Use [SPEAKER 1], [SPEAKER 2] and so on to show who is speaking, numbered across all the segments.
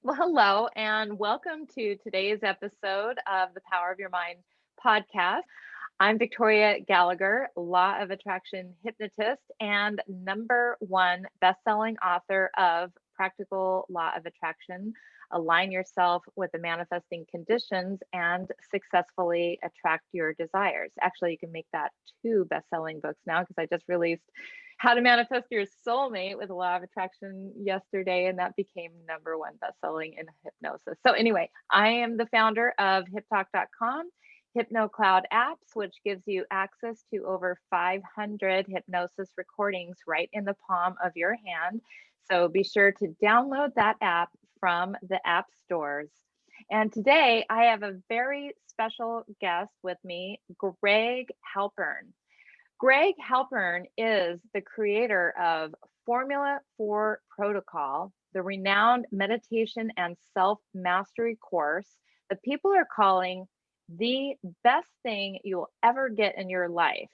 [SPEAKER 1] Well, hello, and welcome to today's episode of the Power of Your Mind podcast. I'm Victoria Gallagher, Law of Attraction hypnotist and number one best-selling author of Practical Law of Attraction. Align yourself with the manifesting conditions and successfully attract your desires. Actually, you can make that two best-selling books now because I just released How to Manifest Your Soulmate with the Law of Attraction yesterday, and that became number one best-selling in hypnosis. So anyway, I am the founder of HipTalk.com, HypnoCloud apps, which gives you access to over 500 hypnosis recordings right in the palm of your hand. So be sure to download that app from the app stores. And today I have a very special guest with me, Greg Halpern. Greg Halpern is the creator of Formula for Protocol, the renowned meditation and self-mastery course that people are calling the best thing you'll ever get in your life.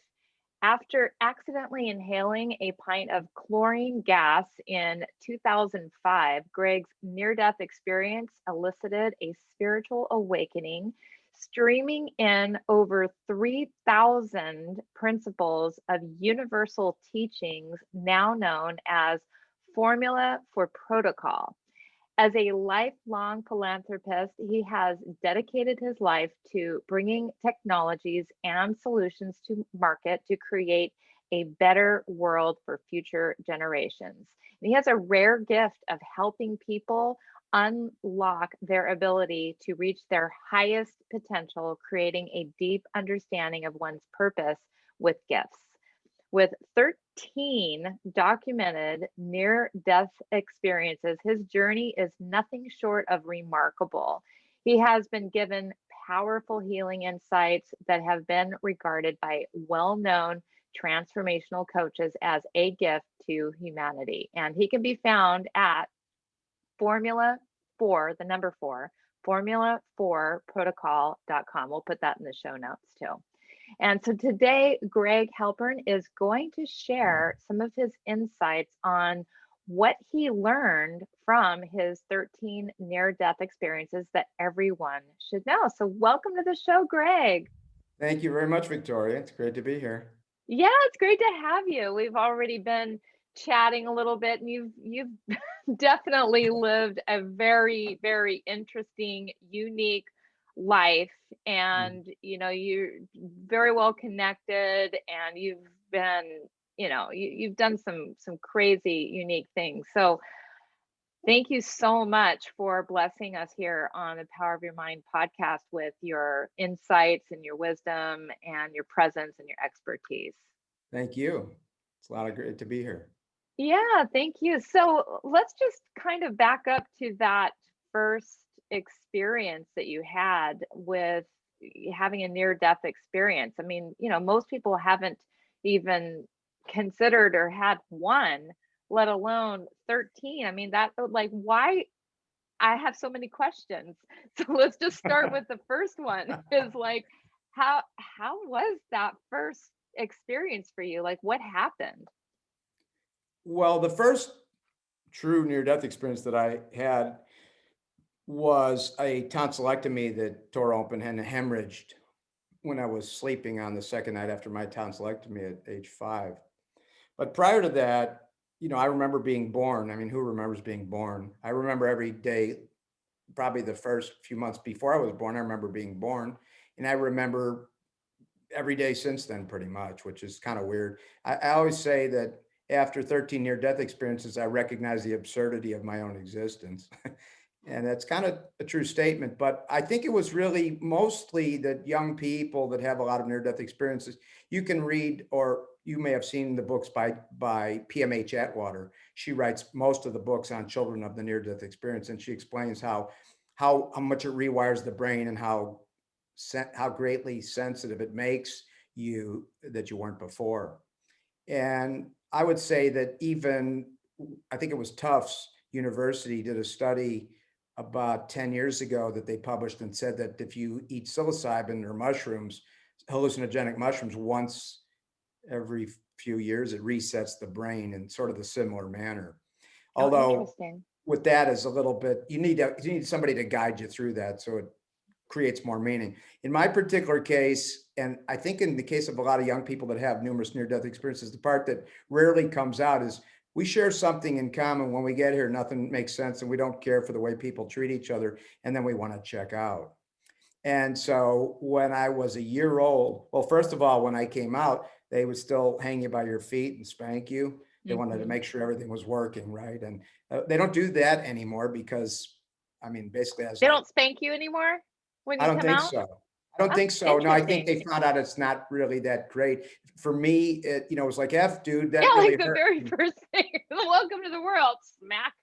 [SPEAKER 1] After accidentally inhaling a pint of chlorine gas in 2005, Greg's near death experience elicited a spiritual awakening, streaming in over 3,000 principles of universal teachings, now known as Formula for Protocol. As a lifelong philanthropist, he has dedicated his life to bringing technologies and solutions to market to create a better world for future generations. And he has a rare gift of helping people unlock their ability to reach their highest potential, creating a deep understanding of one's purpose with gifts. With 13 documented near death experiences, his journey is nothing short of remarkable. He has been given powerful healing insights that have been regarded by well known transformational coaches as a gift to humanity. And he can be found at Formula 4, the number 4, formula4protocol.com. We'll put that in the show notes too. And so today, Greg Halpern is going to share some of his insights on what he learned from his 13 near death experiences that everyone should know. So, welcome to the show, Greg.
[SPEAKER 2] Thank you very much, Victoria. It's great to be here.
[SPEAKER 1] Yeah, it's great to have you. We've already been chatting a little bit, and you've definitely lived a very, very interesting, unique life.
[SPEAKER 2] Mm.
[SPEAKER 1] And you're very well connected, and you've been, you've done some crazy, unique things. So thank you so much for blessing us here on the Power of Your Mind podcast with your insights and your wisdom and your presence and your expertise.
[SPEAKER 2] Thank you. It's a lot of great to be here.
[SPEAKER 1] Yeah, thank you. So let's just kind of back up to that first experience that you had with having a near death experience. I mean, most people haven't even considered or had one, let alone 13. I mean, that like why I have so many questions. So let's just start with the first one is like how was that first experience for you? Like what happened?
[SPEAKER 2] Well, the first true near-death experience that I had was a tonsillectomy that tore open and hemorrhaged when I was sleeping on the second night after my tonsillectomy at age 5. But prior to that, I remember being born. I mean, who remembers being born? I remember every day, probably the first few months before I was born, I remember being born. And I remember every day since then, pretty much, which is kind of weird. I always say that after 13 near death experiences, I recognize the absurdity of my own existence. And that's kind of a true statement. But I think it was really mostly that young people that have a lot of near death experiences, you can read, or you may have seen the books by PMH Atwater. She writes most of the books on children of the near death experience. And she explains how much it rewires the brain and how greatly sensitive it makes you that you weren't before. And I would say that I think it was Tufts University did a study about 10 years ago that they published and said that if you eat psilocybin or mushrooms, hallucinogenic mushrooms, once every few years, it resets the brain in sort of a similar manner.
[SPEAKER 1] Oh,
[SPEAKER 2] Although
[SPEAKER 1] interesting.
[SPEAKER 2] with that is a little bit, you need somebody to guide you through that. So it creates more meaning. In my particular case, and I think in the case of a lot of young people that have numerous near-death experiences, the part that rarely comes out is we share something in common. When we get here, nothing makes sense and we don't care for the way people treat each other. And then we want to check out. And so when I was a year old, well, first of all, when I came out, they would still hang you by your feet and spank you. They wanted to make sure everything was working right. And they don't do that anymore because, I mean, basically, as
[SPEAKER 1] They don't spank you anymore when
[SPEAKER 2] I
[SPEAKER 1] you
[SPEAKER 2] don't
[SPEAKER 1] come
[SPEAKER 2] think
[SPEAKER 1] out?
[SPEAKER 2] so. I don't
[SPEAKER 1] That's
[SPEAKER 2] think so. No, I think
[SPEAKER 1] interesting.
[SPEAKER 2] they found out it's not really that great. For me, it was like, F, dude,
[SPEAKER 1] Yeah,
[SPEAKER 2] that
[SPEAKER 1] like
[SPEAKER 2] really
[SPEAKER 1] the
[SPEAKER 2] hurt.
[SPEAKER 1] very first thing. Welcome to the world, smack.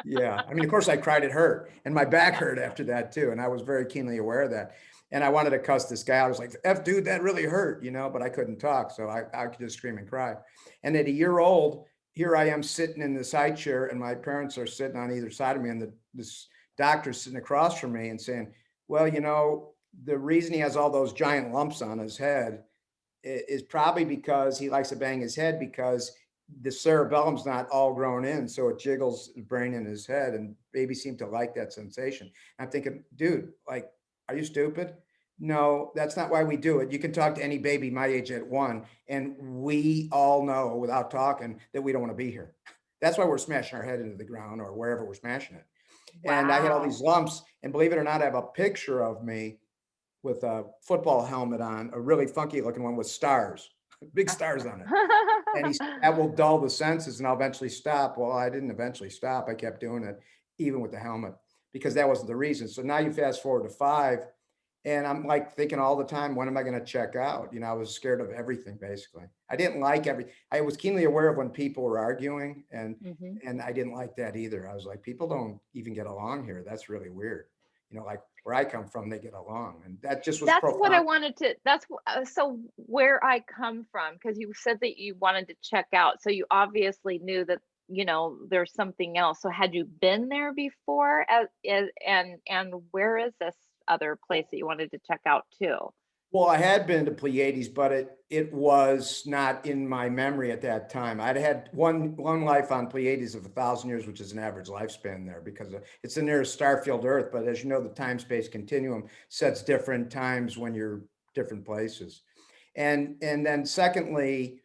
[SPEAKER 2] Yeah. I mean, of course I cried, it hurt. And my back
[SPEAKER 1] Yeah.
[SPEAKER 2] hurt after that too. And I was very keenly aware of that. And I wanted to cuss this guy out. I was like, F, dude, that really hurt, but I couldn't talk. So I could just scream and cry. And at a year old, here I am sitting in this high chair and my parents are sitting on either side of me. And this doctor's sitting across from me and saying, well, the reason he has all those giant lumps on his head is probably because he likes to bang his head because the cerebellum's not all grown in, so it jiggles the brain in his head, and babies seem to like that sensation. I'm thinking, dude, like, are you stupid? No, that's not why we do it. You can talk to any baby my age at 1, and we all know without talking that we don't want to be here. That's why we're smashing our head into the ground or wherever we're smashing it. And I had all these
[SPEAKER 1] Wow.
[SPEAKER 2] lumps, and believe it or not, I have a picture of me with a football helmet on, a really funky looking one with stars, big stars on it. And he said, that will dull the senses and I'll eventually stop. Well, I didn't eventually stop. I kept doing it, even with the helmet, because that wasn't the reason. So now you fast forward to 5, and I'm like thinking all the time, when am I going to check out? I was scared of everything, basically. I didn't like I was keenly aware of when people were arguing,
[SPEAKER 1] Mhm.
[SPEAKER 2] and I didn't like that either. I was like, people don't even get along here. That's really weird. Like where I come from, they get along. And that just was
[SPEAKER 1] That's what I
[SPEAKER 2] profound.
[SPEAKER 1] wanted to so where I come from, because you said that you wanted to check out, so you obviously knew that, there's something else. So had you been there before, and where is this other place that you wanted to check out to?
[SPEAKER 2] Well, I had been to Pleiades, but it was not in my memory at that time. I'd had one life on Pleiades of 1,000 years, which is an average lifespan there, because it's the nearest star field to Earth. But as you know, the time-space continuum sets different times when you're different places. And then secondly,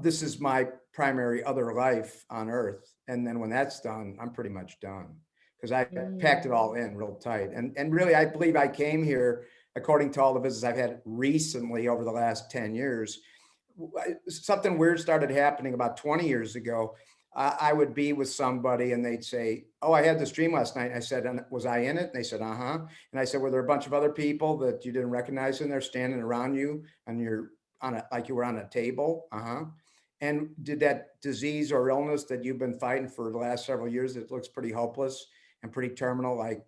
[SPEAKER 2] this is my primary other life on Earth. And then when that's done, I'm pretty much done because I packed it all
[SPEAKER 1] Mm.
[SPEAKER 2] in real tight. And really, I believe I came here, according to all the visits I've had recently over the last 10 years. Something weird started happening about 20 years ago. I would be with somebody and they'd say, oh, I had this dream last night. I said, was I in it? And they said, uh-huh. And I said, were there a bunch of other people that you didn't recognize in there standing around you and you're like you were on a table? Uh-huh. And did that disease or illness that you've been fighting for the last several years that looks pretty hopeless and pretty terminal, like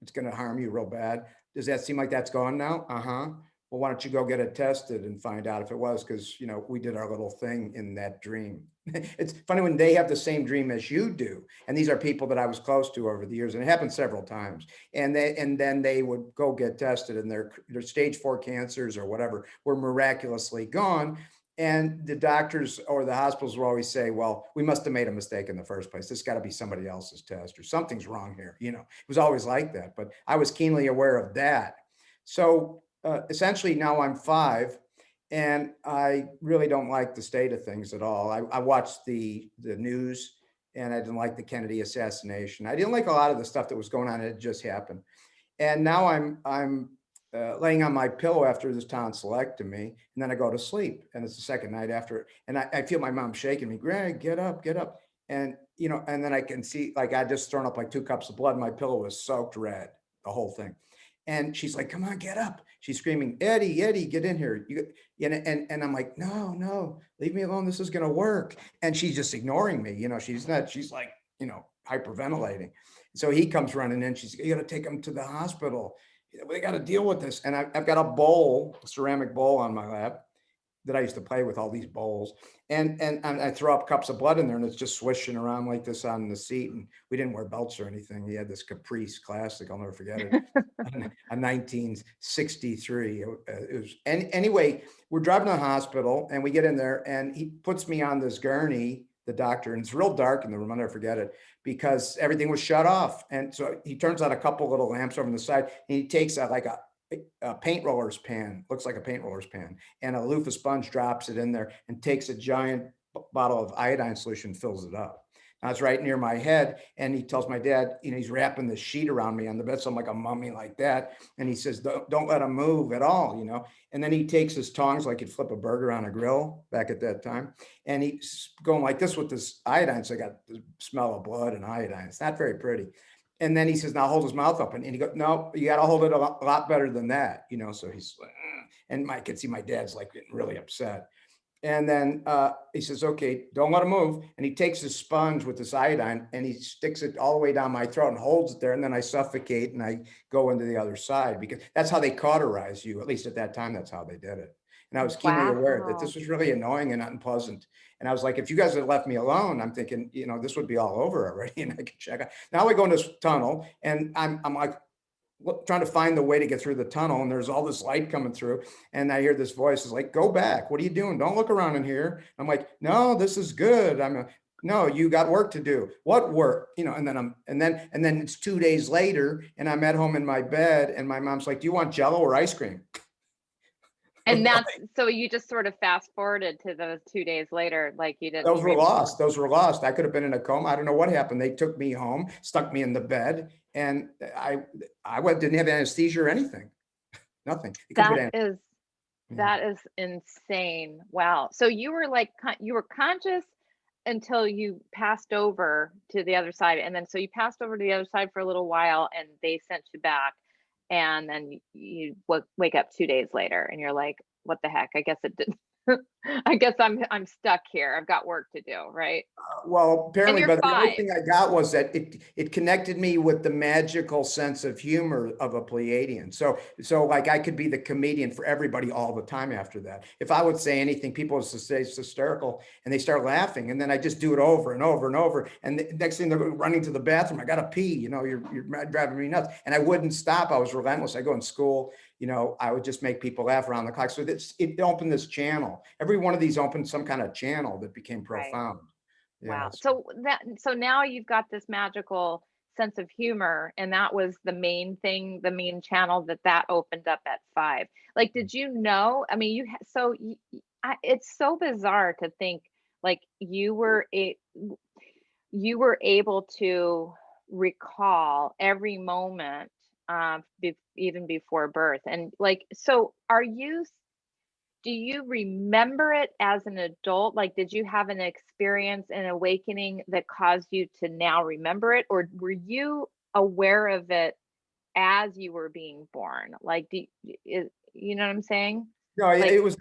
[SPEAKER 2] it's going to harm you real bad, does that seem like that's gone now? Uh-huh. Well, why don't you go get it tested and find out if it was? Because, we did our little thing in that dream. It's funny when they have the same dream as you do. And these are people that I was close to over the years. And it happened several times. And then they would go get tested and their stage 4 cancers or whatever were miraculously gone. And the doctors or the hospitals will always say, well, we must have made a mistake in the first place. This got to be somebody else's test or something's wrong here. It was always like that. But I was keenly aware of that. So essentially now I'm 5 and I really don't like the state of things at all. I watched the news and I didn't like the Kennedy assassination. I didn't like a lot of the stuff that was going on. It just happened. And now I'm laying on my pillow after this tonsillectomy, and then I go to sleep. And it's the second night after, and I feel my mom shaking me, Greg, get up, get up. And and then I can see like I just thrown up like 2 cups of blood. My pillow was soaked red, the whole thing. And she's like, come on, get up. She's screaming, Eddie, get in here. And I'm like, no, leave me alone. This is gonna work. And she's just ignoring me. She's like, hyperventilating. So he comes running in. She's, you got to take him to the hospital. They got to deal with this. And I've got a ceramic bowl on my lap that I used to play with, all these bowls. And I throw up cups of blood in there and it's just swishing around like this on the seat. And we didn't wear belts or anything. He had this Caprice Classic. I'll never forget it. A 1963. It was, and anyway, we're driving to the hospital and we get in there and he puts me on this gurney the doctor, and it's real dark in the room. I'll never forget it because everything was shut off. And so he turns on a couple little lamps over on the side, and he takes out like a paint roller's pan, looks like a paint roller's pan, and a loofah sponge, drops it in there and takes a giant bottle of iodine solution, fills it up. Now it's right near my head, and he tells my dad, he's wrapping the sheet around me on the bed, so I'm like a mummy like that. And he says, don't let him move at all. And then he takes his tongs like he'd flip a burger on a grill back at that time, and he's going like this with this iodine. So I got the smell of blood and iodine. It's not very pretty. And then he says, now hold his mouth open. And he goes, no, you got to hold it a lot better than that. So he's like, and I could see my dad's like getting really upset. And then he says, okay, don't let him move. And he takes his sponge with this iodine and he sticks it all the way down my throat and holds it there. And then I suffocate and I go into the other side, because that's how they cauterize you. At least at that time, that's how they did it. And I was keenly aware that this was really annoying and unpleasant. And I was like, if you guys had left me alone, I'm thinking, this would be all over already and I could check out. Now we go in this tunnel and I'm like, trying to find the way to get through the tunnel, and there's all this light coming through, and I hear this voice is like, go back, what are you doing, don't look around in here. I'm like, no, this is good. No, you got work to do. What work? And then it's 2 days later and I'm at home in my bed and my mom's like, do you want Jello or ice cream?
[SPEAKER 1] And so you just sort of fast forwarded to those 2 days later, like you didn't.
[SPEAKER 2] Those were lost. I could have been in a coma. I don't know what happened. They took me home, stuck me in the bed, and I didn't have anesthesia or anything. Nothing.
[SPEAKER 1] That is insane. Wow. So you were conscious until you passed over to the other side, and then so you passed over to the other side for a little while, and they sent you back, and then you wake up 2 days later, and you're like, "What the heck? I guess it didn't." I guess I'm stuck here. I've got work to do, right?
[SPEAKER 2] Well, apparently, but the only
[SPEAKER 1] 5.
[SPEAKER 2] thing I got was that it connected me with the magical sense of humor of a Pleiadian. So like I could be the comedian for everybody all the time after that. If I would say anything, people would say it's hysterical and they start laughing. And then I just do it over and over and over. And the next thing they're running to the bathroom. I got to pee, you're driving me nuts. And I wouldn't stop. I was relentless. I go in school, I would just make people laugh around the clock. So it opened this channel. Every one of these opened some kind of channel that became profound.
[SPEAKER 1] Wow.
[SPEAKER 2] Yes.
[SPEAKER 1] So now you've got this magical sense of humor, and that was the main thing, the main channel that opened up at 5. Like, did you know? I mean, it's so bizarre to think like you were able to recall every moment, even before birth, and like, so do you remember it as an adult? Like, did you have an experience, an awakening that caused you to now remember it? Or were you aware of it as you were being born? Like, you know what I'm saying?
[SPEAKER 2] No, it was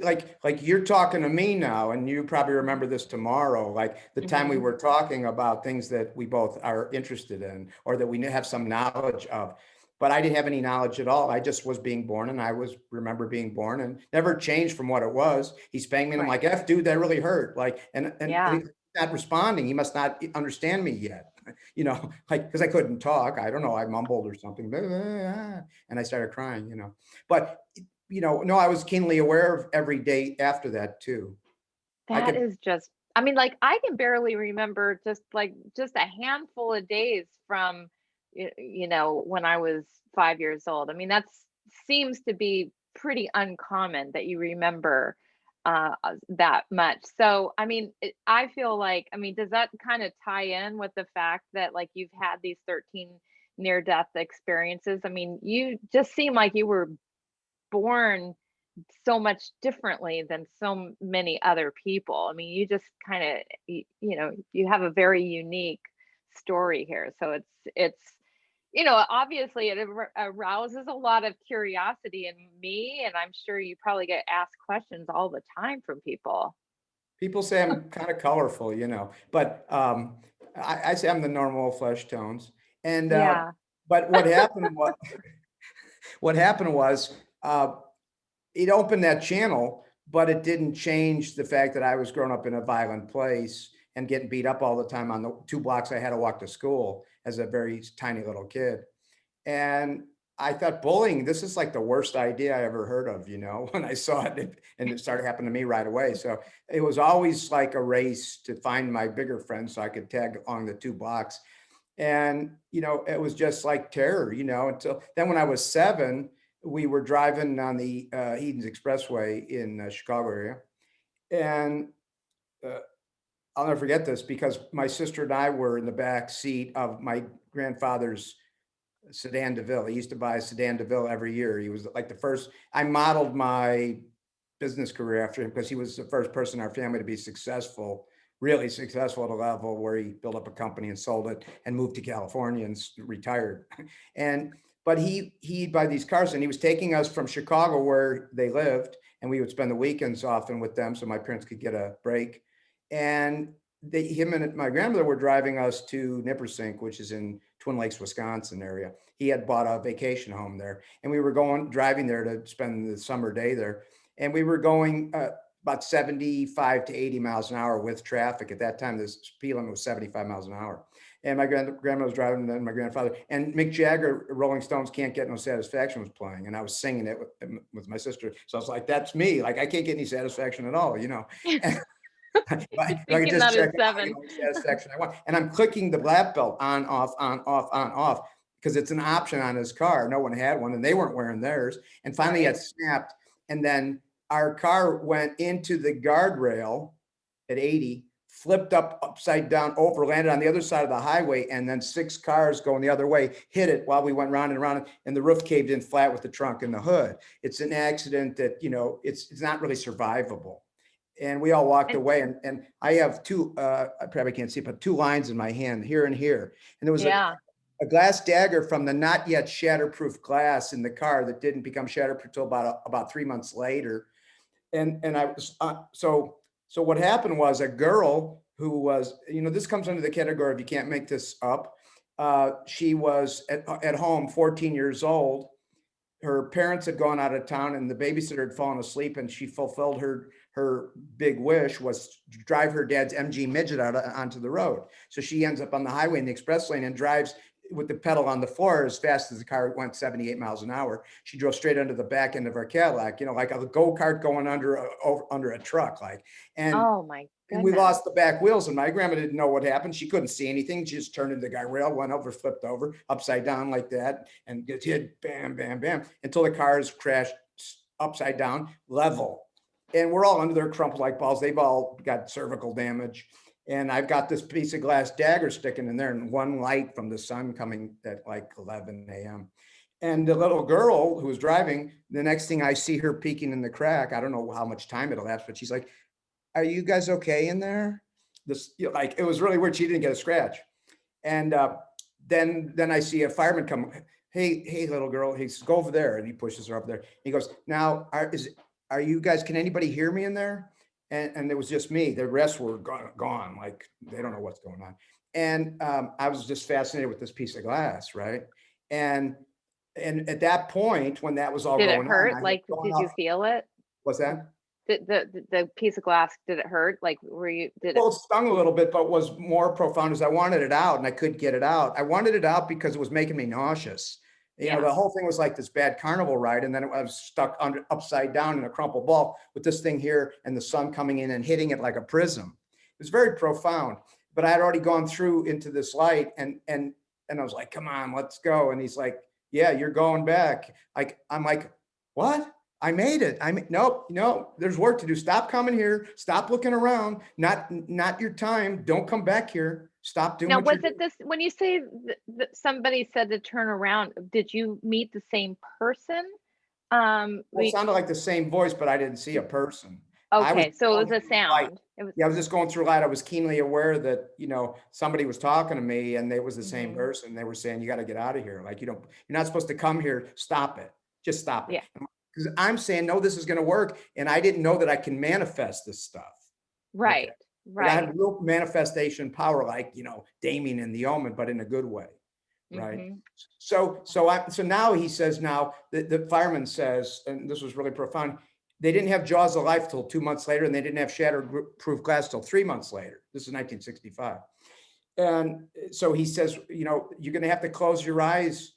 [SPEAKER 2] like you're talking to me now, and you probably remember this tomorrow, like the time we were talking about things that we both are interested in or that we have some knowledge of. But I didn't have any knowledge at all. I just was being born, and remember being born and never changed from what it was. He's banging me, and I'm like, F dude, that really hurt. Like, and he's not responding. He must not understand me yet. Like, because I couldn't talk. I don't know. I mumbled or something, and I started crying. But no, I was keenly aware of every day after that too.
[SPEAKER 1] I mean, like, I can barely remember just a handful of days from when I was 5 years old. I mean, that seems to be pretty uncommon that you remember that much. So, I mean, I feel like, I mean, does that kind of tie in with the fact that like you've had these 13 near-death experiences? I mean, you just seem like you were born so much differently than so many other people. I mean, you just kind of, you have a very unique story here. So it's obviously it arouses a lot of curiosity in me, and I'm sure you probably get asked questions all the time from people.
[SPEAKER 2] People say I'm kind of colorful, but I say I'm the normal flesh tones. And but what happened was it opened that channel, but it didn't change the fact that I was growing up in a violent place and getting beat up all the time on the 2 blocks I had to walk to school as a very tiny little kid. And I thought bullying, this is like the worst idea I ever heard of, when I saw it, and it started happening to me right away. So it was always like a race to find my bigger friends so I could tag along the 2 blocks. And, it was just like terror, until then when I was 7, we were driving on the Eden's Expressway in Chicago area. And uh, I'll never forget this because my sister and I were in the back seat of my grandfather's sedan DeVille. He used to buy a sedan DeVille every year. He was like the first, I modeled my business career after him because he was the first person in our family to be successful, really successful at a level where he built up a company and sold it and moved to California and retired. But he'd buy these cars, and he was taking us from Chicago where they lived, and we would spend the weekends often with them so my parents could get a break. And him and my grandmother were driving us to Nippersink, which is in Twin Lakes, Wisconsin area. He had bought a vacation home there, and we were driving there to spend the summer day there. And we were going about 75 to 80 miles an hour with traffic. At that time, the speed limit was 75 miles an hour. And my grandma was driving, and then my grandfather, and Mick Jagger, Rolling Stones Can't Get No Satisfaction was playing. And I was singing it with my sister. So I was like, that's me. Like, I can't get any satisfaction at all, If I could just check satisfaction I want. And I'm clicking the lap belt on, off, on, off, on, off, because it's an option on his car. No one had one, and they weren't wearing theirs. And finally it snapped. And then our car went into the guardrail at 80, flipped upside down, over, landed on the other side of the highway, and then 6 cars going the other way hit it while we went round and round, and the roof caved in flat with the trunk and the hood. It's an accident that, it's not really survivable. And we all walked away, and I have 2, I probably can't see, but 2 lines in my hand, here and here. And there was a glass dagger from the not yet shatterproof glass in the car that didn't become shatterproof until about 3 months later. And I was, so what happened was a girl who was, this comes under the category of you can't make this up. She was at home, 14 years old. Her parents had gone out of town, and the babysitter had fallen asleep, and she fulfilled her big wish, was to drive her dad's MG midget out onto the road. So she ends up on the highway in the express lane and drives with the pedal on the floor as fast as the car went, 78 miles an hour. She drove straight under the back end of our Cadillac, like a go-kart going under a truck, and
[SPEAKER 1] oh my goodness.
[SPEAKER 2] And we lost the back wheels, and my grandma didn't know what happened. She couldn't see anything. She just turned into the guardrail, went over, flipped over, upside down like that, and gets hit, bam, bam, bam, until the cars crashed upside down, level. And we're all under there crumpled like balls. They've all got cervical damage. And I've got this piece of glass dagger sticking in there, and one light from the sun coming at like 11 a.m. And the little girl who was driving, the next thing I see her peeking in the crack, I don't know how much time it'll last, but she's like, "Are you guys okay in there?" It was really weird. She didn't get a scratch. And then I see a fireman come. Hey, little girl. He says, "Go over there." And he pushes her up there. He goes, "Now, are you guys, can anybody hear me in there?" And it was just me. The rest were gone. Like, they don't know what's going on. And I was just fascinated with this piece of glass, right? And at that point, when that was all going on.
[SPEAKER 1] Did it hurt? Like, did you feel it?
[SPEAKER 2] What's that?
[SPEAKER 1] The piece of glass, did it hurt? Like,
[SPEAKER 2] Well, it stung a little bit, but was more profound as I wanted it out, and I couldn't get it out. I wanted it out because it was making me nauseous. The whole thing was like this bad carnival ride, and then I was stuck upside down in a crumpled ball with this thing here and the sun coming in and hitting it like a prism. It was very profound, but I had already gone through into this light, and I was like, "Come on, let's go." And he's like, "Yeah, you're going back." I'm like, "What? I made it. No, there's work to do. Stop coming here. Stop looking around. Not your time. Don't come back here. Stop doing."
[SPEAKER 1] Now, was it this, when you say that somebody said to turn around, did you meet the same person?
[SPEAKER 2] Well, it sounded like the same voice, but I didn't see a person.
[SPEAKER 1] Okay, so it was a sound.
[SPEAKER 2] I was just going through light. I was keenly aware that, somebody was talking to me, and they was the same person. They were saying, "You got to get out of here. Like, you're not supposed to come here. Stop it. Just stop it."
[SPEAKER 1] Yeah.
[SPEAKER 2] Because I'm saying, no, this is going to work. And I didn't know that I can manifest this stuff.
[SPEAKER 1] Right.
[SPEAKER 2] Okay.
[SPEAKER 1] Right.
[SPEAKER 2] I had real manifestation power, like, Damien in the Omen, but in a good way. Right.
[SPEAKER 1] Mm-hmm.
[SPEAKER 2] So now he says, now the fireman says, and this was really profound, they didn't have jaws of life till 2 months later, and they didn't have shatterproof glass till 3 months later. This is 1965. And so he says, you're going to have to close your eyes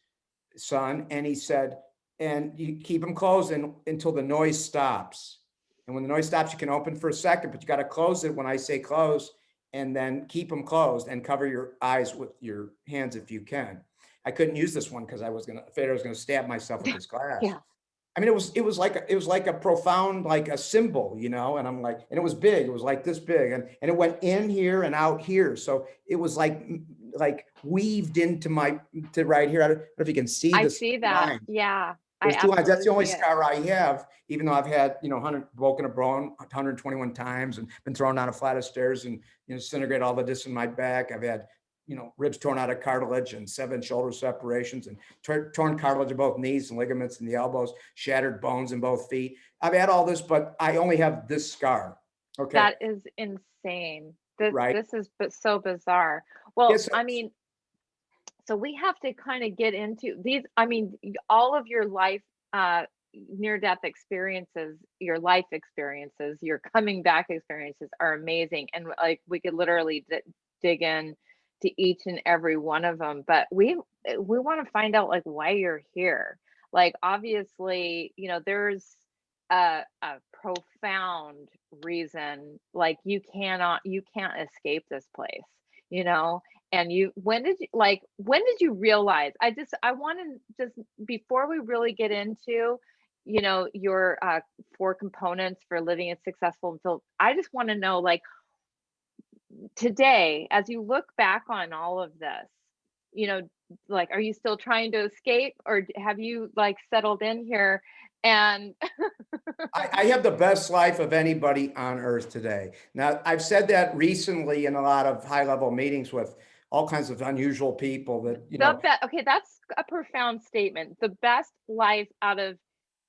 [SPEAKER 2] son. And he said, and you keep them closed until the noise stops. And when the noise stops, you can open for a second, but you got to close it when I say close, and then keep them closed and cover your eyes with your hands if you can. I couldn't use this one because I was afraid I was gonna stab myself with this glass.
[SPEAKER 1] Yeah.
[SPEAKER 2] I mean, it was like a profound, like a symbol, you know, and I'm like, and it was big, it was like this big, and it went in here and out here. So it was like weaved into to right here. I don't know if you can see
[SPEAKER 1] I
[SPEAKER 2] this
[SPEAKER 1] see that.
[SPEAKER 2] line.
[SPEAKER 1] Yeah, I
[SPEAKER 2] There's two lines. That's
[SPEAKER 1] absolutely
[SPEAKER 2] the only
[SPEAKER 1] see it.
[SPEAKER 2] scar I have, even though I've had, 100, broken a bone 121 times and been thrown down a flight of stairs and, disintegrate all the discs in my back. I've had, ribs torn out of cartilage and 7 shoulder separations and torn cartilage in both knees and ligaments in the elbows, shattered bones in both feet. I've had all this, but I only have this scar. Okay.
[SPEAKER 1] That is insane. This
[SPEAKER 2] Right.
[SPEAKER 1] this is so bizarre. Well,
[SPEAKER 2] Yes.
[SPEAKER 1] I mean, so we have to kind of get into these. I mean, all of your life, near death experiences, your life experiences, your coming back experiences are amazing. And like we could literally dig in to each and every one of them. But we want to find out like why you're here. Like obviously, there's a profound reason. Like you can't escape this place, you know and when did you realize? I want to just, before we really get into, your 4 components for living a successful adult, I just want to know, like, today, as you look back on all of this, you know, like, are you still trying to escape, or have you like settled in here and
[SPEAKER 2] I have the best life of anybody on earth today. Now, I've said that recently in a lot of high level meetings with all kinds of unusual people that,
[SPEAKER 1] okay, that's a profound statement. The best life out of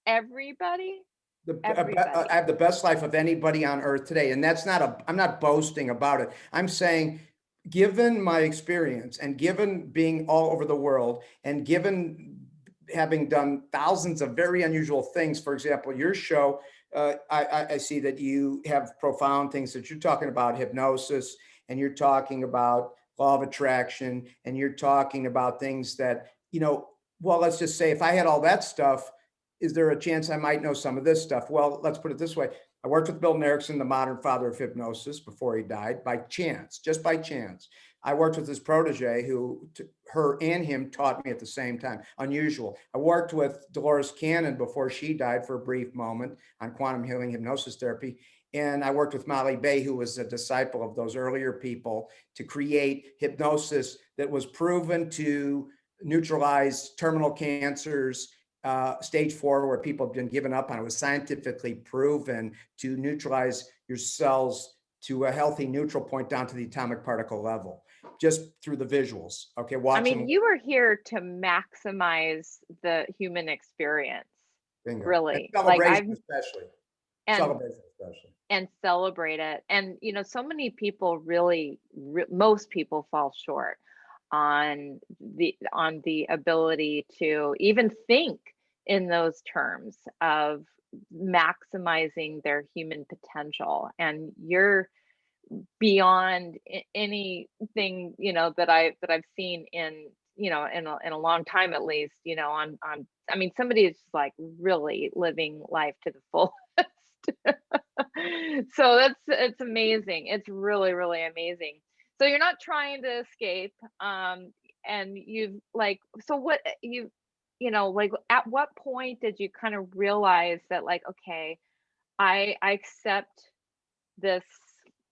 [SPEAKER 1] everybody,
[SPEAKER 2] I
[SPEAKER 1] everybody.
[SPEAKER 2] have the best life of anybody on earth today. And I'm not boasting about it. I'm saying, given my experience and given being all over the world and given having done thousands of very unusual things, for example, your show, I see that you have profound things that you're talking about, hypnosis, and you're talking about law of attraction, and you're talking about things that, well, let's just say if I had all that stuff, is there a chance I might know some of this stuff? Well, let's put it this way. I worked with Milton Erickson, the modern father of hypnosis, before he died, by chance, just by chance. I worked with his protege who, her and him, taught me at the same time. Unusual. I worked with Dolores Cannon before she died for a brief moment on quantum healing hypnosis therapy. And I worked with Molly Bay, who was a disciple of those earlier people, to create hypnosis that was proven to neutralize terminal cancers, stage 4, where people have been given up on. It was scientifically proven to neutralize your cells to a healthy neutral point down to the atomic particle level, just through the visuals. Okay,
[SPEAKER 1] I mean,
[SPEAKER 2] watching.
[SPEAKER 1] you are here to maximize the human experience,
[SPEAKER 2] Bingo. And
[SPEAKER 1] really. Like
[SPEAKER 2] celebration, especially.
[SPEAKER 1] and
[SPEAKER 2] Celebration, especially.
[SPEAKER 1] and celebrate it. And so many people really, most people fall short on the ability to even think in those terms of maximizing their human potential. And you're beyond anything, that I've seen in, in a long time, at least, on I mean, somebody is just like really living life to the fullest. So it's amazing. It's really, really amazing. So you're not trying to escape. And you've like, so what like, at what point did you kind of realize that, like, okay, I accept this,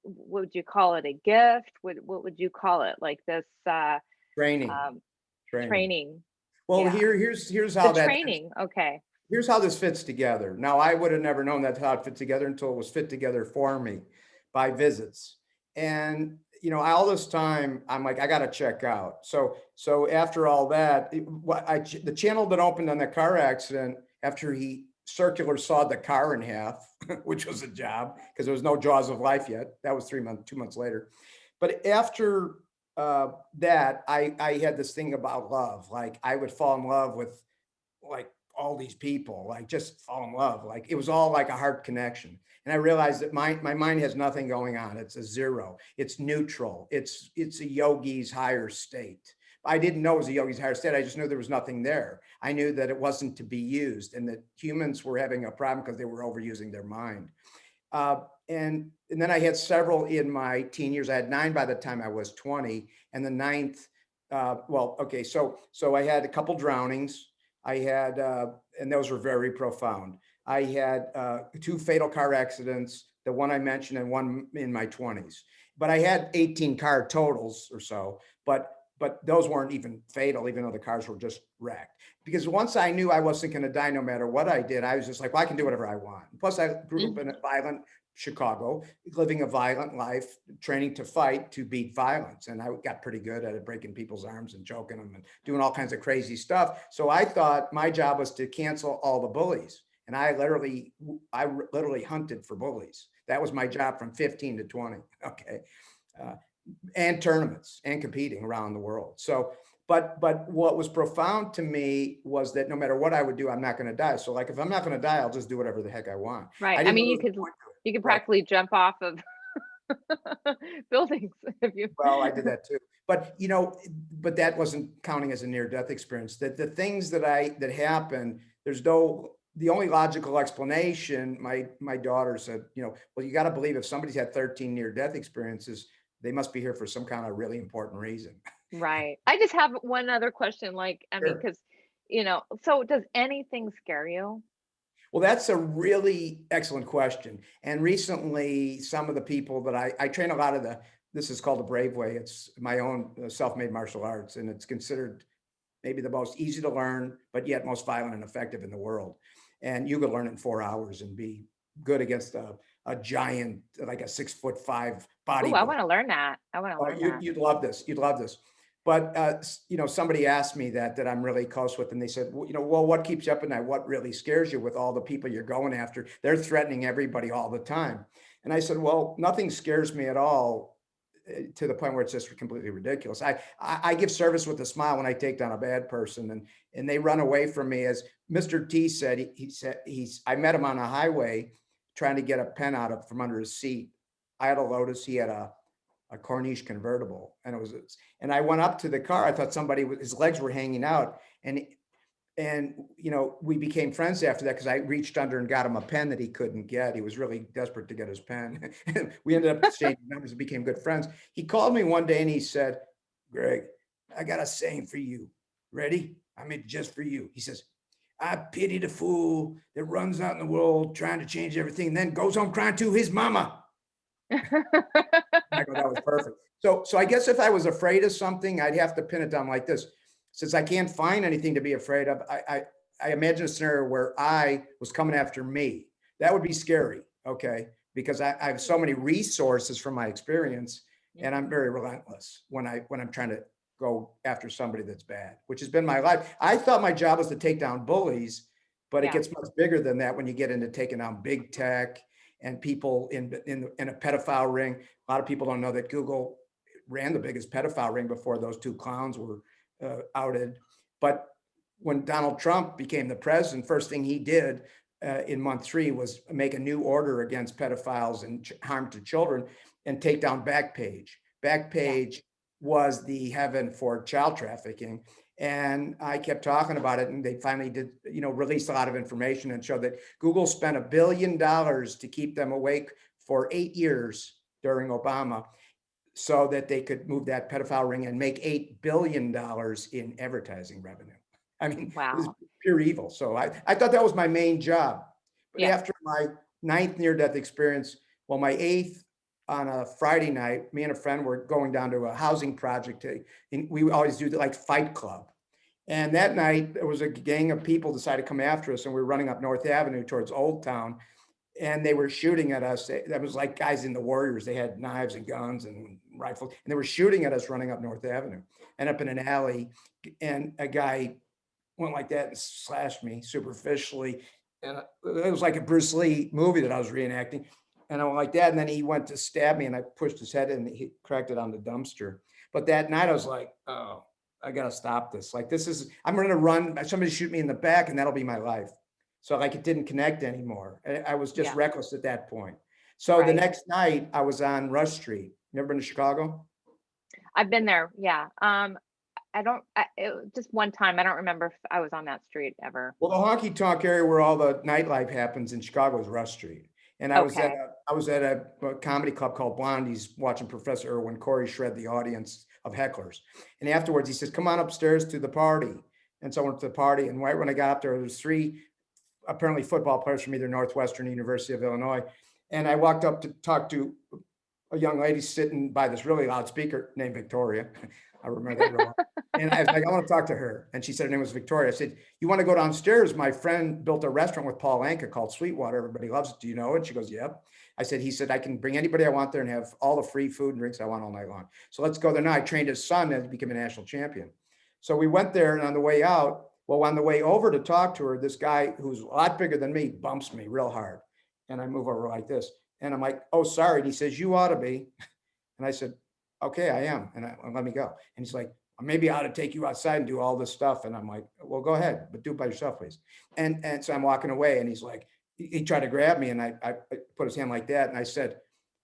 [SPEAKER 1] what would you call it, a gift? What would you call it? Like this
[SPEAKER 2] Training.
[SPEAKER 1] um
[SPEAKER 2] Training.
[SPEAKER 1] training.
[SPEAKER 2] Well,
[SPEAKER 1] Yeah.
[SPEAKER 2] here's
[SPEAKER 1] The
[SPEAKER 2] how that
[SPEAKER 1] training. Okay.
[SPEAKER 2] here's how this fits together. Now, I would have never known that's how it fit together until it was fit together for me by visits. And, all this time, I'm like, I got to check out. So after all that, the channel that opened on the car accident, after he circular sawed the car in half, which was a job because there was no jaws of life yet. That was 2 months later. But after that, I had this thing about love. Like, I would fall in love with, like, all these people, like, just fall in love. Like, it was all like a heart connection. And I realized that my mind has nothing going on. It's a zero. It's neutral. It's a yogi's higher state. I didn't know it was a yogi's higher state. I just knew there was nothing there. I knew that it wasn't to be used and that humans were having a problem because they were overusing their mind. And then I had several in my teen years. I had 9 by the time I was 20, and the ninth, so I had a couple drownings. I had, and those were very profound. I had 2 fatal car accidents, the one I mentioned and one in my 20s. But I had 18 car totals or so, but those weren't even fatal, even though the cars were just wrecked. Because once I knew I wasn't going to die no matter what I did, I was just like, well, I can do whatever I want. Plus, I grew up in a violent Chicago, living a violent life, training to fight to beat violence. And I got pretty good at it, breaking people's arms and choking them and doing all kinds of crazy stuff. So I thought my job was to cancel all the bullies. And I literally hunted for bullies. That was my job from 15 to 20. Okay. And tournaments and competing around the world. So, but what was profound to me was that no matter what I would do, I'm not going to die. So like, if I'm not going to die, I'll just do whatever the heck I want.
[SPEAKER 1] Right. I mean, you could practically jump off of buildings if you.
[SPEAKER 2] Well, I did that too. But but that wasn't counting as a near-death experience. That the things that happened, the only logical explanation, my daughter said, well, you got to believe if somebody's had 13 near-death experiences, they must be here for some kind of really important reason.
[SPEAKER 1] Right. I just have one other question. Like, I mean, because, so does anything scare you?
[SPEAKER 2] Well, that's a really excellent question. And recently, some of the people that I train a lot of this is called the Brave Way. It's my own self-made martial arts, and it's considered maybe the most easy to learn, but yet most violent and effective in the world. And you could learn it in 4 hours and be good against a giant, like a 6'5" body.
[SPEAKER 1] Oh, I want to learn that.
[SPEAKER 2] You'd love this. You'd love this. But somebody asked me that I'm really close with, and they said, well, what keeps you up at night? What really scares you with all the people you're going after? They're threatening everybody all the time. And I said, well, nothing scares me at all, to the point where it's just completely ridiculous. I give service with a smile when I take down a bad person, and they run away from me. As Mr. T said, I met him on a highway trying to get a pen out from under his seat. I had a Lotus. He had a Corniche convertible, and I went up to the car. I thought his legs were hanging out, and we became friends after that because I reached under and got him a pen that he couldn't get. He was really desperate to get his pen. We ended up exchanging numbers and became good friends. He called me one day and he said, Greg, I got a saying for you. Ready? I mean, just for you. He says, I pity the fool that runs out in the world trying to change everything and then goes home crying to his mama. I go, that was perfect. So I guess if I was afraid of something, I'd have to pin it down like this. Since I can't find anything to be afraid of, I imagine a scenario where I was coming after me. That would be scary, okay? Because I have so many resources from my experience, and I'm very relentless when I'm trying to go after somebody that's bad, which has been my life. I thought my job was to take down bullies, but it gets much bigger than that when you get into taking down big tech and people in a pedophile ring. A lot of people don't know that Google ran the biggest pedophile ring before those 2 clowns were outed. But when Donald Trump became the president, first thing he did in month 3 was make a new order against pedophiles and harm to children and take down Backpage. Backpage was the heaven for child trafficking. And I kept talking about it, and they finally did, release a lot of information and showed that Google spent $1 billion to keep them awake for 8 years during Obama, so that they could move that pedophile ring and make $8 billion in advertising revenue. I mean, wow. It was pure evil. So I thought that was my main job. But after my 9th near-death experience, well, my 8th, on a Friday night, me and a friend were going down to a housing project. We always do like Fight Club. And that night, there was a gang of people decided to come after us, and we were running up North Avenue towards Old Town, and they were shooting at us. That was like guys in the Warriors. They had knives and guns and rifles, and they were shooting at us running up North Avenue and up in an alley. And a guy went like that and slashed me superficially. And it was like a Bruce Lee movie that I was reenacting. And I went like that. And then he went to stab me, and I pushed his head in, and he cracked it on the dumpster. But that night I was like, oh, I got to stop this. Like, I'm going to run, somebody shoot me in the back, and that'll be my life. So like, it didn't connect anymore. I was just reckless at that point. So the next night I was on Rush Street. You ever been to Chicago?
[SPEAKER 1] I've been there. Yeah. just one time. I don't remember if I was on that street ever.
[SPEAKER 2] Well, the honky tonk area where all the nightlife happens in Chicago is Rush Street. And
[SPEAKER 1] Okay.
[SPEAKER 2] I was at a comedy club called Blondie's watching Professor Irwin Corey shred the audience of hecklers. And afterwards he says, come on upstairs to the party. And so I went to the party. And right when I got up there, there's three apparently football players from either Northwestern or University of Illinois. And I walked up to talk to a young lady sitting by this really loud speaker named Victoria. I remember that real well. And I was like, I want to talk to her. And she said her name was Victoria. I said, you want to go downstairs? My friend built a restaurant with Paul Anka called Sweetwater. Everybody loves it. Do you know it? She goes, yep. I said, he said, I can bring anybody I want there and have all the free food and drinks I want all night long. So let's go there now. I trained his son and became a national champion. So we went there, and on the way out, well, on the way over to talk to her, this guy who's a lot bigger than me bumps me real hard. And I move over like this. And I'm like, oh, sorry. And he says, you ought to be. And I said, okay, I am. And let me go. And he's like, maybe I ought to take you outside and do all this stuff. And I'm like, well, go ahead, but do it by yourself, please. And so I'm walking away, and he's like, he tried to grab me, and I put his hand like that. And I said,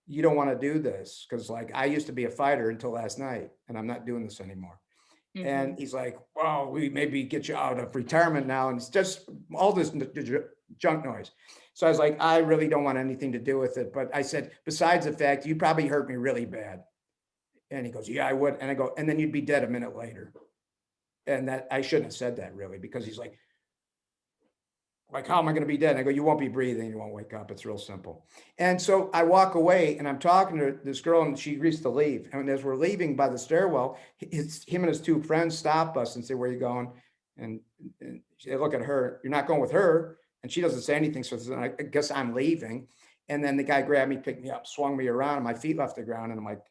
[SPEAKER 2] you don't want to do this, because like I used to be a fighter until last night, and I'm not doing this anymore.
[SPEAKER 1] Mm-hmm.
[SPEAKER 2] And he's like, well, we maybe get you out of retirement now. And it's just all this junk noise. So I was like, I really don't want anything to do with it. But I said, besides the fact, you probably hurt me really bad. And he goes, yeah, I would. And I go, and then you'd be dead a minute later. And that I shouldn't have said that really, because he's like, how am I going to be dead? And I go, you won't be breathing. You won't wake up. It's real simple. And so I walk away, and I'm talking to this girl, and she agrees to leave. And as we're leaving by the stairwell, him and his two friends stop us and say, where are you going? And they look at her. You're not going with her. And she doesn't say anything. So I guess I'm leaving. And then the guy grabbed me, picked me up, swung me around, and my feet left the ground. And I'm like,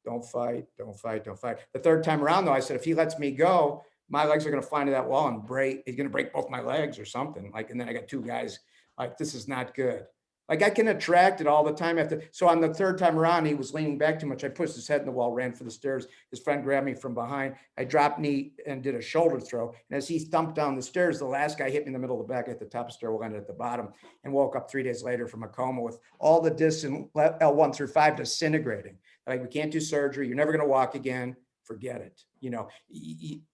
[SPEAKER 2] don't fight, don't fight, don't fight. The third time around, though, I said, if he lets me go, my legs are going to fly into that wall and break. He's going to break both my legs or something. Like, and then I got two guys like, this is not good. Like I can attract it all the time after. So on the third time around, he was leaning back too much. I pushed his head in the wall, ran for the stairs. His friend grabbed me from behind. I dropped knee and did a shoulder throw. And as he thumped down the stairs, the last guy hit me in the middle of the back at the top of the stairwell, ended at the bottom, and woke up 3 days later from a coma with all the discs in L1 through 5 disintegrating. Like, we can't do surgery. You're never going to walk again. Forget it. You know,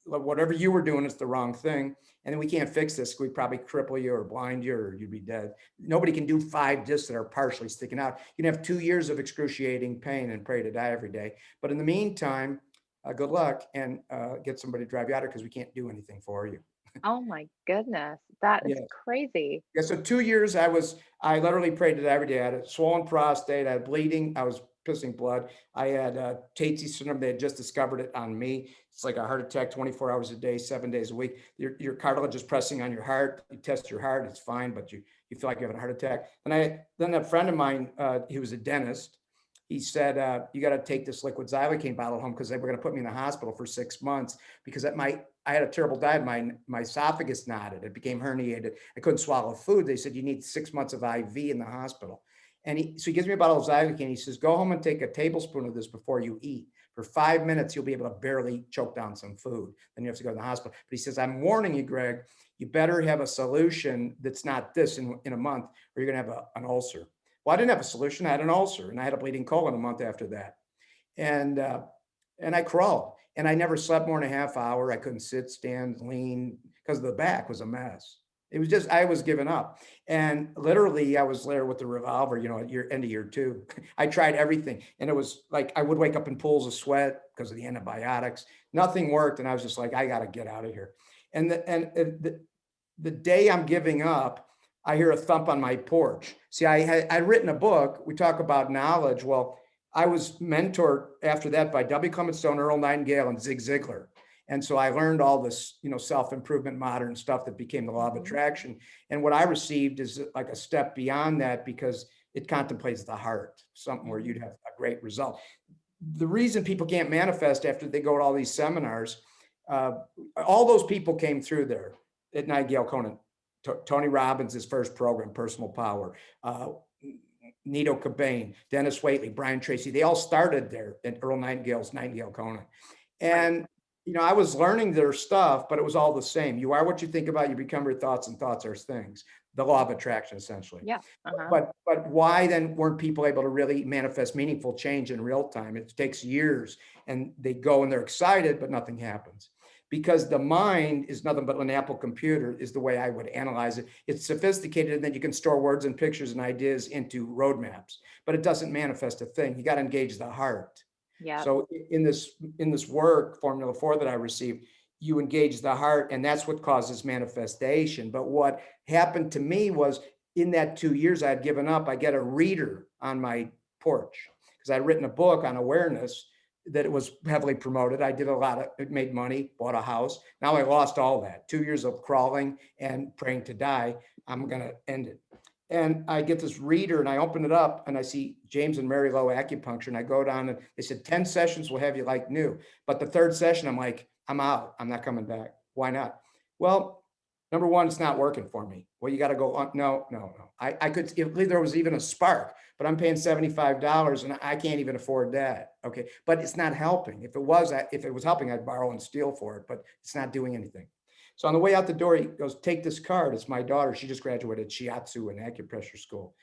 [SPEAKER 2] whatever you were doing is the wrong thing. And then we can't fix this. We probably cripple you or blind you, or you'd be dead. Nobody can do 5 discs that are partially sticking out. You can have 2 years of excruciating pain and pray to die every day. But in the meantime, good luck, and get somebody to drive you out of, because we can't do anything for you.
[SPEAKER 1] Oh my goodness. That is
[SPEAKER 2] Yeah.
[SPEAKER 1] crazy.
[SPEAKER 2] Yeah. So 2 years I literally prayed to die every day. I had a swollen prostate. I had bleeding. I was pissing blood. I had Tatesy syndrome. They had just discovered it on me. It's like a heart attack 24 hours a day, 7 days a week. Your cartilage is pressing on your heart. You test your heart, it's fine, but you feel like you're having a heart attack. And then a friend of mine, he was a dentist. He said, you got to take this liquid xylocaine bottle home, because they were going to put me in the hospital for 6 months, because I had a terrible diet. My esophagus knotted. It became herniated. I couldn't swallow food. They said, you need 6 months of IV in the hospital. And so he gives me a bottle of xylocaine. He says, go home and take a tablespoon of this before you eat. For 5 minutes, you'll be able to barely choke down some food. Then you have to go to the hospital. But he says, I'm warning you, Greg, you better have a solution that's not this in a month, or you're going to have an ulcer. Well, I didn't have a solution. I had an ulcer, and I had a bleeding colon a month after that. And I crawled, and I never slept more than a half hour. I couldn't sit, stand, lean, because the back was a mess. It was just, I was giving up. And literally I was there with the revolver, at end of year 2. I tried everything. And it was like, I would wake up in pools of sweat because of the antibiotics. Nothing worked. And I was just like, I got to get out of here. And the day I'm giving up, I hear a thump on my porch. See, I'd written a book. We talk about knowledge. Well, I was mentored after that by W. Clement Stone, Earl Nightingale, and Zig Ziglar. And so I learned all this, self-improvement, modern stuff that became the law of attraction. And what I received is like a step beyond that, because it contemplates the heart, something where you'd have a great result. The reason people can't manifest after they go to all these seminars, all those people came through there at Nightingale Conant. Tony Robbins, his first program, Personal Power, Nito Cobain, Dennis Waitley, Brian Tracy, they all started there at Earl Nightingale's Nightingale Conant. And I was learning their stuff, but it was all the same. You are what you think about, you become your thoughts, and thoughts are things. The law of attraction, essentially.
[SPEAKER 1] Yeah. Uh-huh.
[SPEAKER 2] But why then weren't people able to really manifest meaningful change in real time? It takes years, and they go and they're excited, but nothing happens. because the mind is nothing but an Apple computer is the way I would analyze it. It's sophisticated, and then you can store words and pictures and ideas into roadmaps, but it doesn't manifest a thing. You got to engage the heart.
[SPEAKER 1] Yeah.
[SPEAKER 2] So in this work, Formula 4 that I received, you engage the heart, and that's what causes manifestation. But what happened to me was in that 2 years I had given up, I get a reader on my porch because I'd written a book on awareness that it was heavily promoted. I did a lot of it, made money, bought a house. Now I lost all that. 2 years of crawling and praying to die. I'm going to end it. And I get this reader and I open it up and I see James and Mary Lowe acupuncture. And I go down and they said 10 sessions will have you like new. But the third session, I'm like, I'm out. I'm not coming back. Why not? Well, number one, it's not working for me. Well, you got to go on. No. I could, if there was even a spark, but I'm paying $75 and I can't even afford that. Okay. But it's not helping. If it was helping, I'd borrow and steal for it, but it's not doing anything. So on the way out the door, he goes, take this card. It's my daughter. She just graduated shiatsu and acupressure school.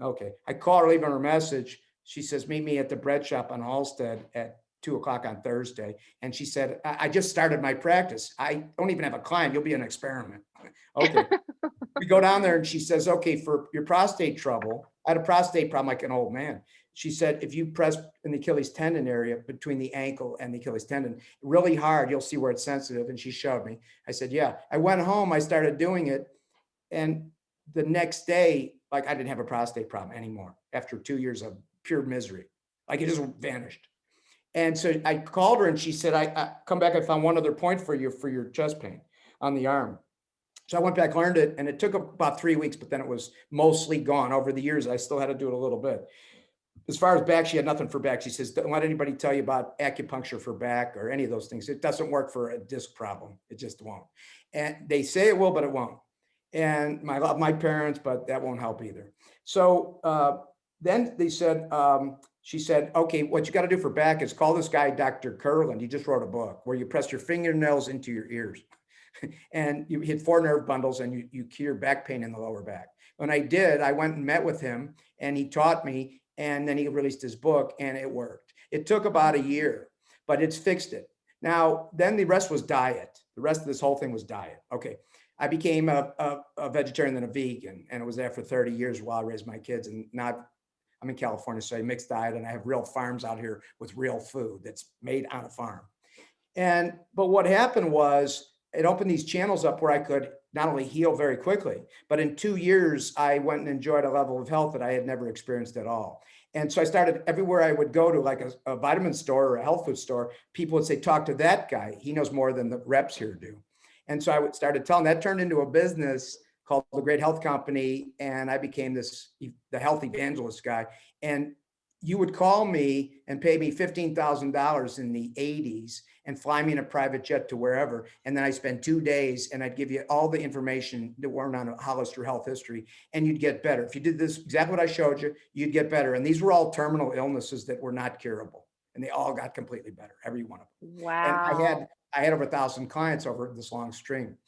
[SPEAKER 2] Okay. I call her, leaving her a message. She says, meet me at the bread shop on Halstead at 2:00 on Thursday. And she said, I just started my practice. I don't even have a client. You'll be an experiment. Okay. We go down there and she says, okay, for your prostate trouble, I had a prostate problem like an old man. She said, if you press in the Achilles tendon area between the ankle and the Achilles tendon really hard, you'll see where it's sensitive. And she showed me. I said, yeah. I went home, I started doing it. And the next day, like I didn't have a prostate problem anymore after 2 years of pure misery. Like it just vanished. And so I called her and she said, I come back, I found one other point for you for your chest pain on the arm. So I went back, learned it, and it took about 3 weeks, but then it was mostly gone. Over the years, I still had to do it a little bit. As far as back, she had nothing for back. She says, don't let anybody tell you about acupuncture for back or any of those things. It doesn't work for a disc problem. It just won't. And they say it will, but it won't. And I love my parents, but that won't help either. So then they said, she said, okay, what you got to do for back is call this guy, Dr. Kurland. He just wrote a book where you press your fingernails into your ears and you hit 4 nerve bundles and you cure back pain in the lower back. When I did, I went and met with him and he taught me, and then he released his book and it worked. It took about a year, but it's fixed it. Now, then the rest was diet. The rest of this whole thing was diet. Okay. I became a vegetarian and a vegan, and it was there for 30 years while I raised my kids. And now I'm in California, so I mixed diet and I have real farms out here with real food that's made on a farm. But what happened was it opened these channels up where I could not only heal very quickly, but in 2 years, I went and enjoyed a level of health that I had never experienced at all. And so I started everywhere I would go to, like a vitamin store or a health food store, people would say, talk to that guy. He knows more than the reps here do. And so I started telling, that turned into a business called the Great Health Company. And I became the health evangelist guy. And you would call me and pay me $15,000 in the 80s and fly me in a private jet to wherever. And then I spend 2 days and I'd give you all the information that weren't on a Hollister health history, and you'd get better. If you did this, exactly what I showed you, you'd get better. And these were all terminal illnesses that were not curable. And they all got completely better, every one of them.
[SPEAKER 1] Wow.
[SPEAKER 2] And I had over 1,000 clients over this long stream.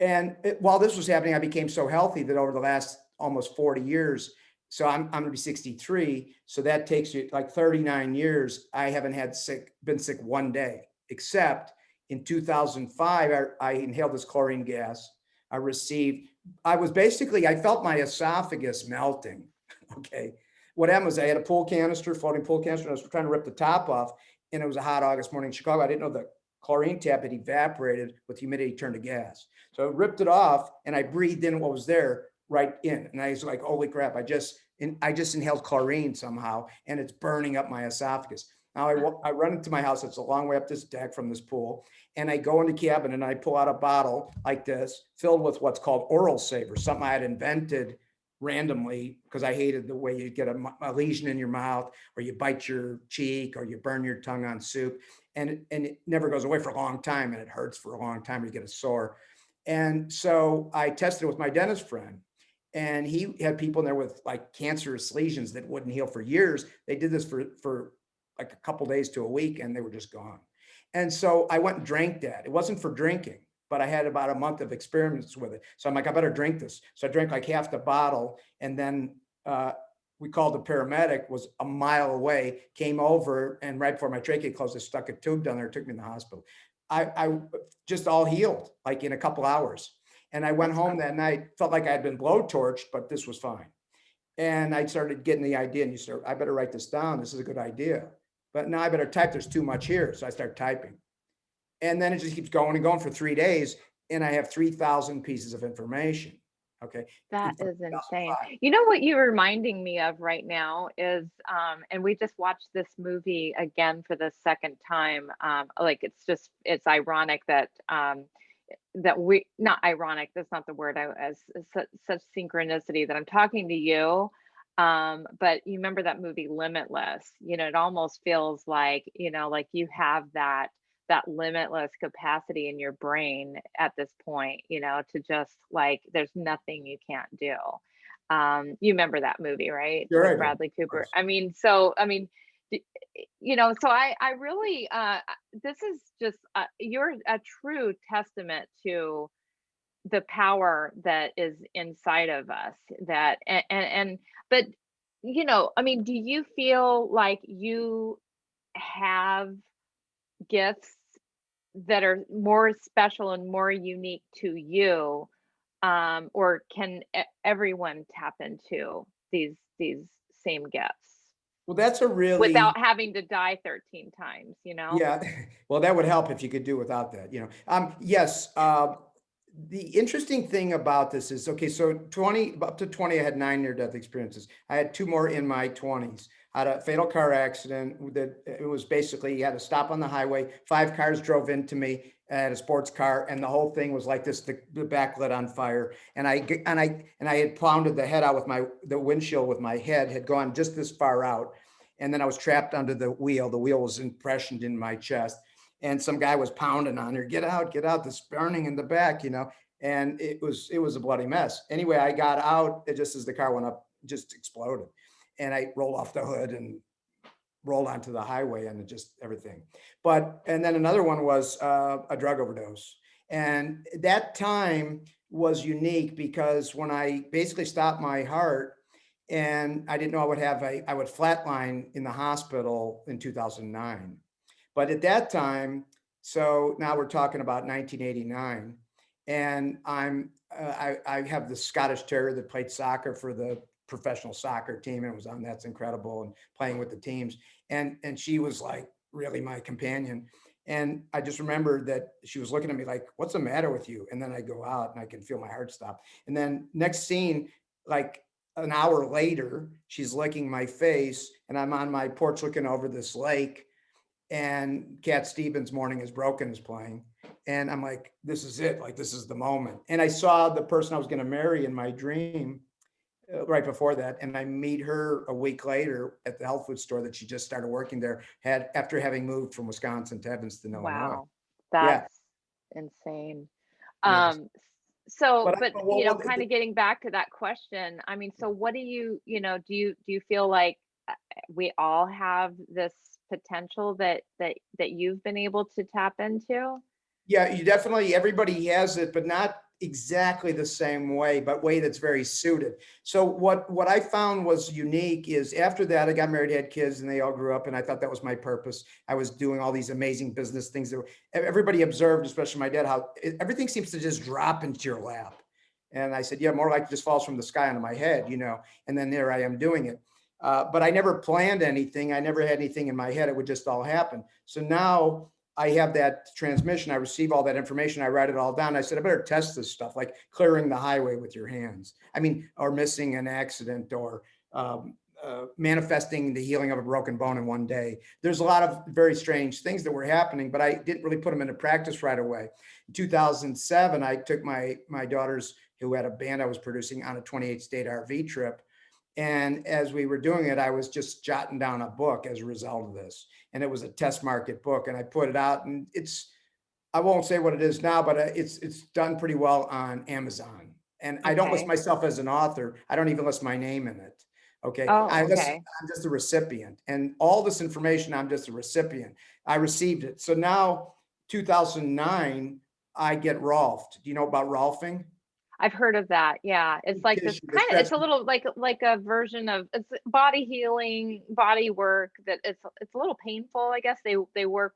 [SPEAKER 2] And while this was happening, I became so healthy that over the last almost 40 years, so I'm going to be 63. So that takes you like 39 years. I haven't been sick one day, except in 2005, I inhaled this chlorine gas. I felt my esophagus melting. Okay. What happened was I had a floating pool canister, and I was trying to rip the top off. And it was a hot August morning in Chicago. I didn't know the chlorine tap had evaporated with humidity turned to gas. So I ripped it off and I breathed in what was there right in. And I was like, holy crap, I just inhaled chlorine somehow, and it's burning up my esophagus. Now I run into my house. It's a long way up this deck from this pool. And I go in the cabin and I pull out a bottle like this filled with what's called oral saver, something I had invented randomly because I hated the way you get a lesion in your mouth, or you bite your cheek, or you burn your tongue on soup. And it never goes away for a long time, and it hurts for a long time. You get a sore. And so I tested it with my dentist friend, and he had people in there with like cancerous lesions that wouldn't heal for years. They did this for like a couple days to a week, and they were just gone. And so I went and drank that. It wasn't for drinking, but I had about a month of experiments with it. So I'm like, I better drink this. So I drank like half the bottle, and then we called the paramedic, was a mile away, came over, and right before my trachea closed, they stuck a tube down there, took me in the hospital. I just all healed like in a couple hours. And I went
[SPEAKER 1] That's
[SPEAKER 2] home
[SPEAKER 1] cool.
[SPEAKER 2] that night, felt like I had been blowtorched, but this was fine. And I started getting the idea, and I better write this down. This is a good idea. But now I better type. There's too much here. So I start typing. And then it just keeps going and going for 3 days. And I have 3,000 pieces of information. Okay.
[SPEAKER 1] That
[SPEAKER 2] From
[SPEAKER 1] is insane.
[SPEAKER 2] 2005.
[SPEAKER 1] You know what you're reminding me of right now is, and we just watched this movie again for the second time. Like it's ironic that not ironic, that's not the word, as such synchronicity that I'm talking to you. But you remember that movie Limitless? It almost feels like, like you have that limitless capacity in your brain at this point, to just like there's nothing you can't do. You remember that movie, right?
[SPEAKER 2] Sure,
[SPEAKER 1] With
[SPEAKER 2] I do. Of
[SPEAKER 1] Bradley Cooper.
[SPEAKER 2] course.
[SPEAKER 1] D- so I really this is just you're a true testament to the power that is inside of us, that and but do you feel like you have gifts that are more special and more unique to you, or can everyone tap into these same gifts
[SPEAKER 2] Well, that's a really,
[SPEAKER 1] without having to die 13 times,
[SPEAKER 2] yeah. Well, that would help if you could do without that, Yes. The interesting thing about this is, okay, so 20, up to 20, I had 9 near-death experiences. I had 2 more in my 20s. I had a fatal car accident that it was basically, you had to stop on the highway. 5 cars drove into me. I had a sports car, and the whole thing was like this, the back lit on fire. And I had pounded the head out with the windshield with my head had gone just this far out. And then I was trapped under the wheel. The wheel was impressioned in my chest. And some guy was pounding on her, get out, this burning in the back, and it was a bloody mess. Anyway, I got out just as the car went up, just exploded. And I rolled off the hood and rolled onto the highway, and just everything. And then another one was a drug overdose. And that time was unique because when I basically stopped my heart, and I didn't know I would flatline in the hospital in 2009. But at that time, so now we're talking about 1989, and I have the Scottish Terrier that played soccer for the professional soccer team and was on That's Incredible and playing with the teams, and she was like really my companion. And I just remember that she was looking at me like, "What's the matter with you?" And then I go out and I can feel my heart stop. And then next scene, like an hour later, she's licking my face, and I'm on my porch looking over this lake, and Cat Stevens' Morning is Broken is playing. And I'm like, this is it. Like, this is the moment. And I saw the person I was going to marry in my dream right before that. And I meet her a week later at the health food store that she just started working there, after having moved from Wisconsin to Evanston, Illinois.
[SPEAKER 1] Wow,
[SPEAKER 2] Yeah.
[SPEAKER 1] that's insane.
[SPEAKER 2] Yes.
[SPEAKER 1] So,
[SPEAKER 2] But,
[SPEAKER 1] but kind of getting back to that question, so what do you feel like we all have this potential that you've been able to tap into?
[SPEAKER 2] yeah, everybody has it, but not exactly the same way, but way that's very suited. So what I found was unique is after that, I got married, had kids, and they all grew up, and I thought that was my purpose. I was doing all these amazing business things that everybody observed, especially my dad, how everything seems to just drop into your lap. And I said, yeah, more like it just falls from the sky onto my head, and then there I am doing it. But I never planned anything. I never had anything in my head. It would just all happen. So now I have that transmission. I receive all that information. I write it all down. I said, I better test this stuff, like clearing the highway with your hands. Or missing an accident, or manifesting the healing of a broken bone in one day. There's a lot of very strange things that were happening, but I didn't really put them into practice right away. In 2007, I took my daughters, who had a band I was producing, on a 28-state RV trip. And as we were doing it, I was just jotting down a book as a result of this. And it was a test market book. And I put it out, and I won't say what it is now, but it's done pretty well on Amazon. And I don't list
[SPEAKER 1] Okay.
[SPEAKER 2] myself as an author. I don't even list my name in it. Okay.
[SPEAKER 1] Oh, okay.
[SPEAKER 2] I'm just a recipient. And all this information, I'm just a recipient. I received it. So now, 2009, I get Rolfed. Do you know about Rolfing?
[SPEAKER 1] I've heard of that. Yeah. It's like this
[SPEAKER 2] Tissue, the
[SPEAKER 1] kind of,
[SPEAKER 2] stretch.
[SPEAKER 1] it's a little like a version of, it's body healing, body work, that it's a little painful, I guess. They work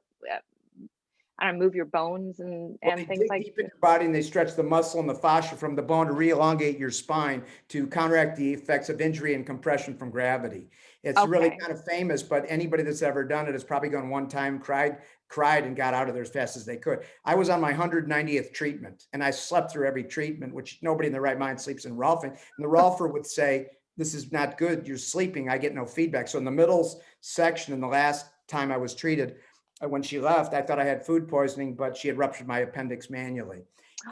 [SPEAKER 1] I don't know, move your bones
[SPEAKER 2] Well, they
[SPEAKER 1] and things
[SPEAKER 2] dig
[SPEAKER 1] like
[SPEAKER 2] deep in your body and they stretch the muscle and the fascia from the bone to re-elongate your spine to counteract the effects of injury and compression from gravity. It's really
[SPEAKER 1] okay.
[SPEAKER 2] kind of famous, but anybody that's ever done it has probably gone one time, cried and got out of there as fast as they could. I was on my 190th treatment and I slept through every treatment, which nobody in their right mind sleeps in Rolfing. And the Rolfer would say, this is not good. You're sleeping. I get no feedback. So in the middle section, in the last time I was treated, when she left, I thought I had food poisoning, but she had ruptured my appendix manually.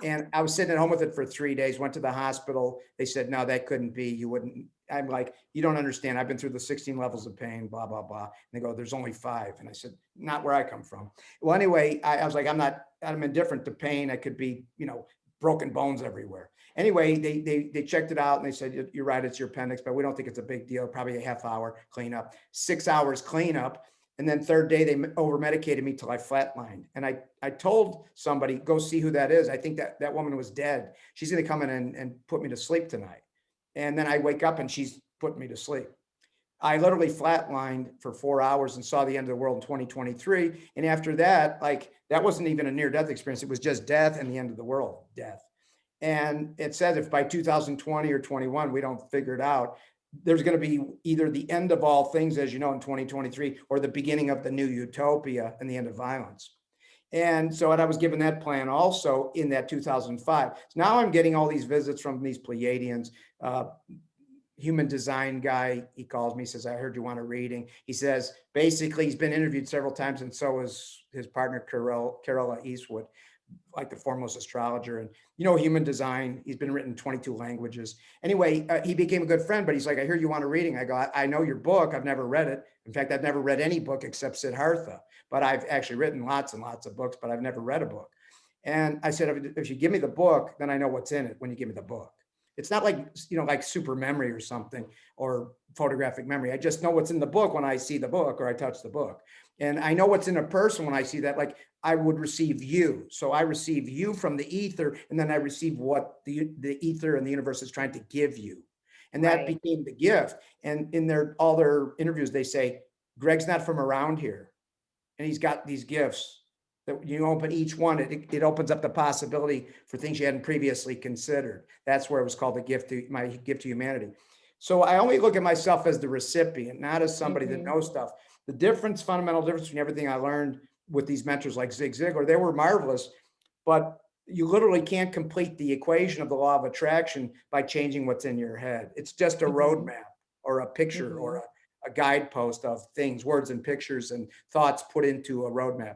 [SPEAKER 2] And I was sitting at home with it for 3 days, went to the hospital. They said, no, that couldn't be. You wouldn't. I'm like, you don't understand. I've been through the 16 levels of pain, blah, blah, blah. And they go, there's only 5. And I said, not where I come from. Well, anyway, I was like, I'm indifferent to pain. I could be, broken bones everywhere. Anyway, they checked it out and they said, you're right, it's your appendix, but we don't think it's a big deal. Probably a half hour cleanup, 6 hours cleanup. And then third day, they over medicated me till I flatlined. And I told somebody, go see who that is. I think that woman was dead. She's going to come in and put me to sleep tonight. And then I wake up and she's put me to sleep. I literally flatlined for 4 hours and saw the end of the world in 2023. And after that, that wasn't even a near-death experience. It was just death and the end of the world, death. And it says if by 2020 or 21, we don't figure it out, there's going to be either the end of all things, as you know, in 2023, or the beginning of the new utopia and the end of violence. And so I was given that plan also in that 2005. So now I'm getting all these visits from these Pleiadians, human design guy. He calls me, says, I heard you want a reading. He says, basically, he's been interviewed several times, and so is his partner, Carola Eastwood, like the foremost astrologer. And human design, he's been written in 22 languages. Anyway, he became a good friend, but he's like, I hear you want a reading. I go, I know your book. I've never read it. In fact, I've never read any book except Siddhartha, but I've actually written lots and lots of books, but I've never read a book. And I said, if you give me the book, then I know what's in it when you give me the book. It's not like, like super memory or something, or photographic memory. I just know what's in the book when I see the book or I touch the book. And I know what's in a person when I see that, like I would receive you. So I receive you from the ether, and then I receive what the ether and the universe is trying to give you. And that became the gift. And in all their interviews, they say, Greg's not from around here. And he's got these gifts that you open each one, it opens up the possibility for things you hadn't previously considered. That's where it was called my gift to humanity. So I only look at myself as the recipient, not as somebody that knows stuff. The fundamental difference between everything I learned with these mentors like Zig Ziglar, they were marvelous, but you literally can't complete the equation of the law of attraction by changing what's in your head. It's just a roadmap or a picture or a guidepost of things, words and pictures and thoughts put into a roadmap.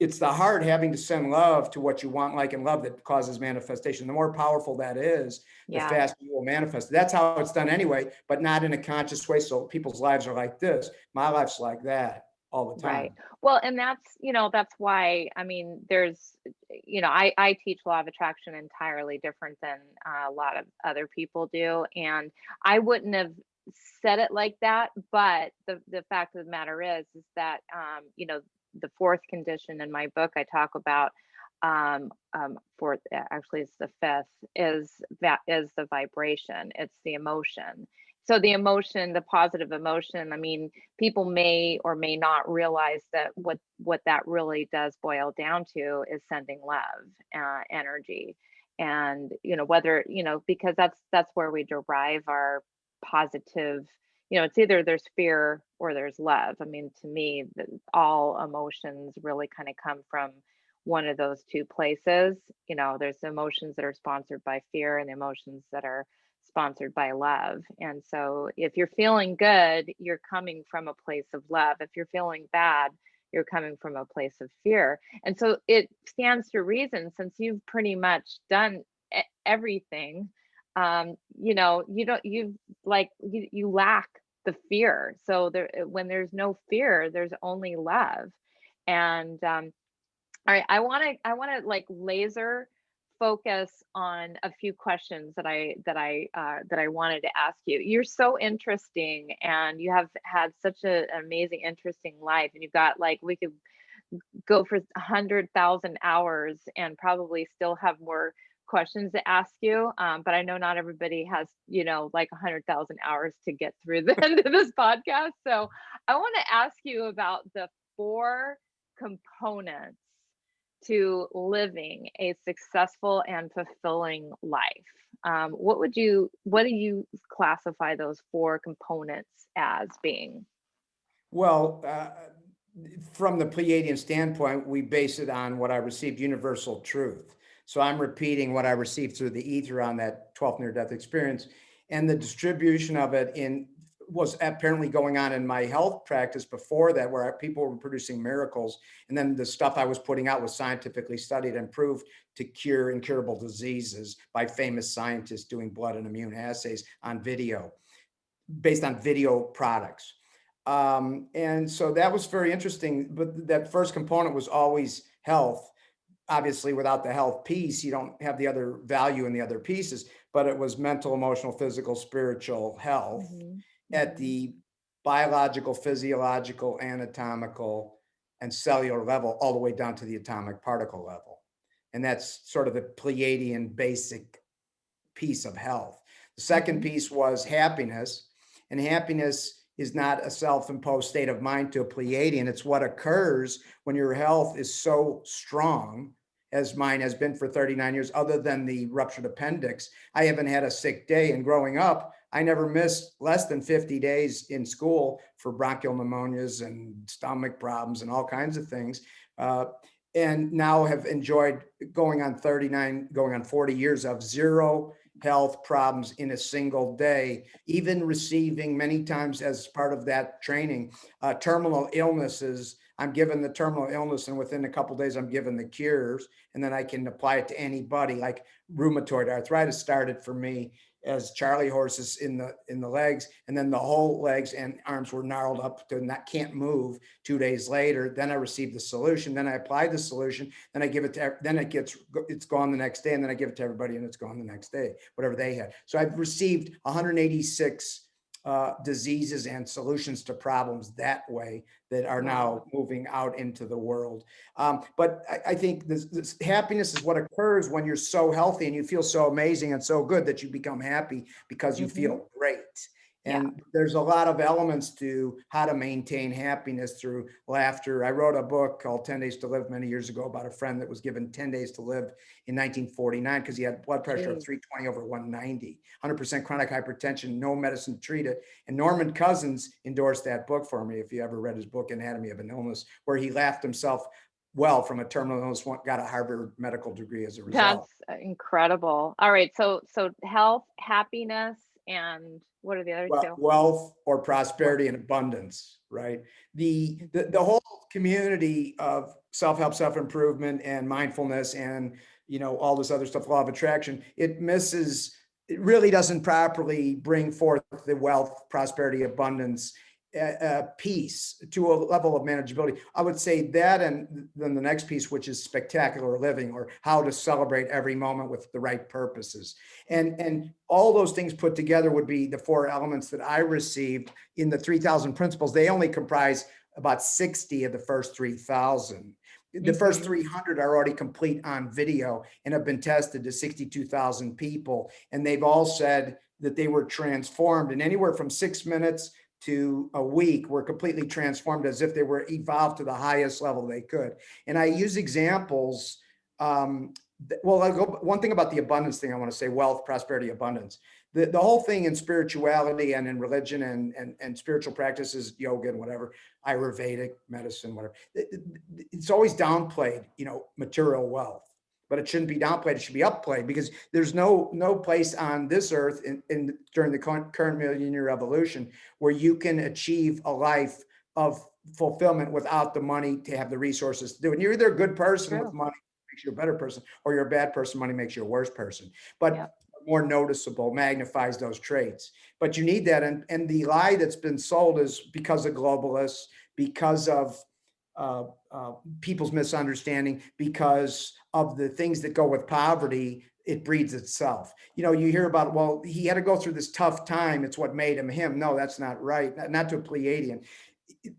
[SPEAKER 2] It's the heart having to send love to what you want, like, and love that causes manifestation. The more powerful that is, the faster you will manifest. That's how it's done anyway, but not in a conscious way. So people's lives are like this. My life's like that all the time.
[SPEAKER 1] Right. Well, and that's why, I mean, there's, I teach law of attraction entirely different than a lot of other people do. And I wouldn't have said it like that, but the fact of the matter is that, the 4th condition in my book, I talk about, fourth, actually it's the 5th, is the vibration. It's the emotion. So the emotion, the positive emotion, I mean, people may or may not realize that what that really does boil down to is sending love, energy. And, whether, because that's where we derive our positive, it's either there's fear or there's love. I mean, to me, all emotions really kind of come from one of those two places. There's the emotions that are sponsored by fear and the emotions that are sponsored by love. And so if you're feeling good, you're coming from a place of love. If you're feeling bad, you're coming from a place of fear. And so it stands to reason, since you've pretty much done everything, you lack the fear. So when there's no fear, there's only love. And all right, I want to like laser focus on a few questions that I wanted to ask you. You're so interesting, and you have had such an amazing, interesting life, and you've got, like, we could go for 100,000 hours and probably still have more questions to ask you. But I know not everybody has, like 100,000 hours to get through the end of this podcast. So I want to ask you about the 4 components to living a successful and fulfilling life, what do you classify those four components as being?
[SPEAKER 2] Well, from the Pleiadian standpoint, we base it on what I received, universal truth. So I'm repeating what I received through the ether on that 12th near-death experience. And the distribution of it was apparently going on in my health practice before that, where people were producing miracles. And then the stuff I was putting out was scientifically studied and proved to cure incurable diseases by famous scientists doing blood and immune assays on video, based on video products. And so that was very interesting. But that first component was always health. Obviously, without the health piece, you don't have the other value in the other pieces, but it was mental, emotional, physical, spiritual health
[SPEAKER 1] Hmm.
[SPEAKER 2] at
[SPEAKER 1] Hmm.
[SPEAKER 2] the biological, physiological, anatomical, and cellular level, all the way down to the atomic particle level. And that's sort of the Pleiadian basic piece of health. The second
[SPEAKER 1] Hmm.
[SPEAKER 2] piece was happiness, and happiness is not a self-imposed state of mind to a Pleiadian. It's what occurs when your health is so strong, as mine has been for 39 years, other than the ruptured appendix. I haven't had a sick day. And growing up, I never missed less than 50 days in school for bronchial pneumonias and stomach problems and all kinds of things. And now have enjoyed going on 40 years of zero health problems in a single day, even receiving many times as part of that training, terminal illnesses. I'm given the terminal illness, and within a couple of days, I'm given the cures, and then I can apply it to anybody. Like rheumatoid arthritis started for me as Charlie horses in the legs, and then the whole legs and arms were gnarled up to not can't move. 2 days later, then I received the solution. Then I apply the solution. Then I give it to. Then it's gone the next day, and then I give it to everybody, and it's gone the next day. Whatever they had. So I've received 186 diseases and solutions to problems that way that are now
[SPEAKER 1] Wow.
[SPEAKER 2] moving out into the world. But I think this happiness is what occurs when you're so healthy and you feel so amazing and so good that you become happy because you
[SPEAKER 1] Hmm.
[SPEAKER 2] feel great.
[SPEAKER 1] Yeah.
[SPEAKER 2] And there's a lot of elements to how to maintain happiness through laughter. I wrote a book called 10 Days to Live many years ago about a friend that was given 10 days to live in 1949 because he had blood pressure of
[SPEAKER 1] Jeez.
[SPEAKER 2] 320 over 190, 100% chronic hypertension, no medicine to treat it. And Norman Cousins endorsed that book for me, if you ever read his book, Anatomy of an Illness, where he laughed himself well from a terminal illness, got a Harvard medical degree as a result.
[SPEAKER 1] That's incredible. All right. So health, happiness, and what are the other two?
[SPEAKER 2] Wealth or
[SPEAKER 1] Well.
[SPEAKER 2] prosperity and abundance, right? The
[SPEAKER 1] Mhm.
[SPEAKER 2] whole community of self-help, self-improvement, and mindfulness, and all this other stuff, law of attraction, it really doesn't properly bring forth the wealth, prosperity, abundance, piece to a level of manageability. I would say that, and then the next piece, which is spectacular living, or how to celebrate every moment with the right purposes. And all those things put together would be the four elements that I received in the 3,000 principles. They only comprise about 60 of the first 3,000. The first
[SPEAKER 1] Mhm.
[SPEAKER 2] 300 are already complete on video and have been tested to 62,000 people. And they've all said that they were transformed in anywhere from 6 minutes to a week, were completely transformed as if they were evolved to the highest level they could. And I use examples. One thing about the abundance thing I want to say: wealth, prosperity, abundance. The whole thing in spirituality and in religion and spiritual practices, yoga and whatever, Ayurvedic medicine, whatever, it's always downplayed, material wealth. But it shouldn't be downplayed. It should be upplayed, because there's no place on this earth during the current million-year evolution where you can achieve a life of fulfillment without the money to have the resources to do it. And you're either a good person with
[SPEAKER 1] True.
[SPEAKER 2] money, makes you a better person, or you're a bad person, money makes you a worse person. But
[SPEAKER 1] Yep.
[SPEAKER 2] more noticeable, magnifies those traits. But you need that. And the lie that's been sold is because of globalists, because of uh, people's misunderstanding, because of the things that go with poverty, it breeds itself. You hear about, well, he had to go through this tough time, it's what made him him. No, that's not right. Not to a Pleiadian.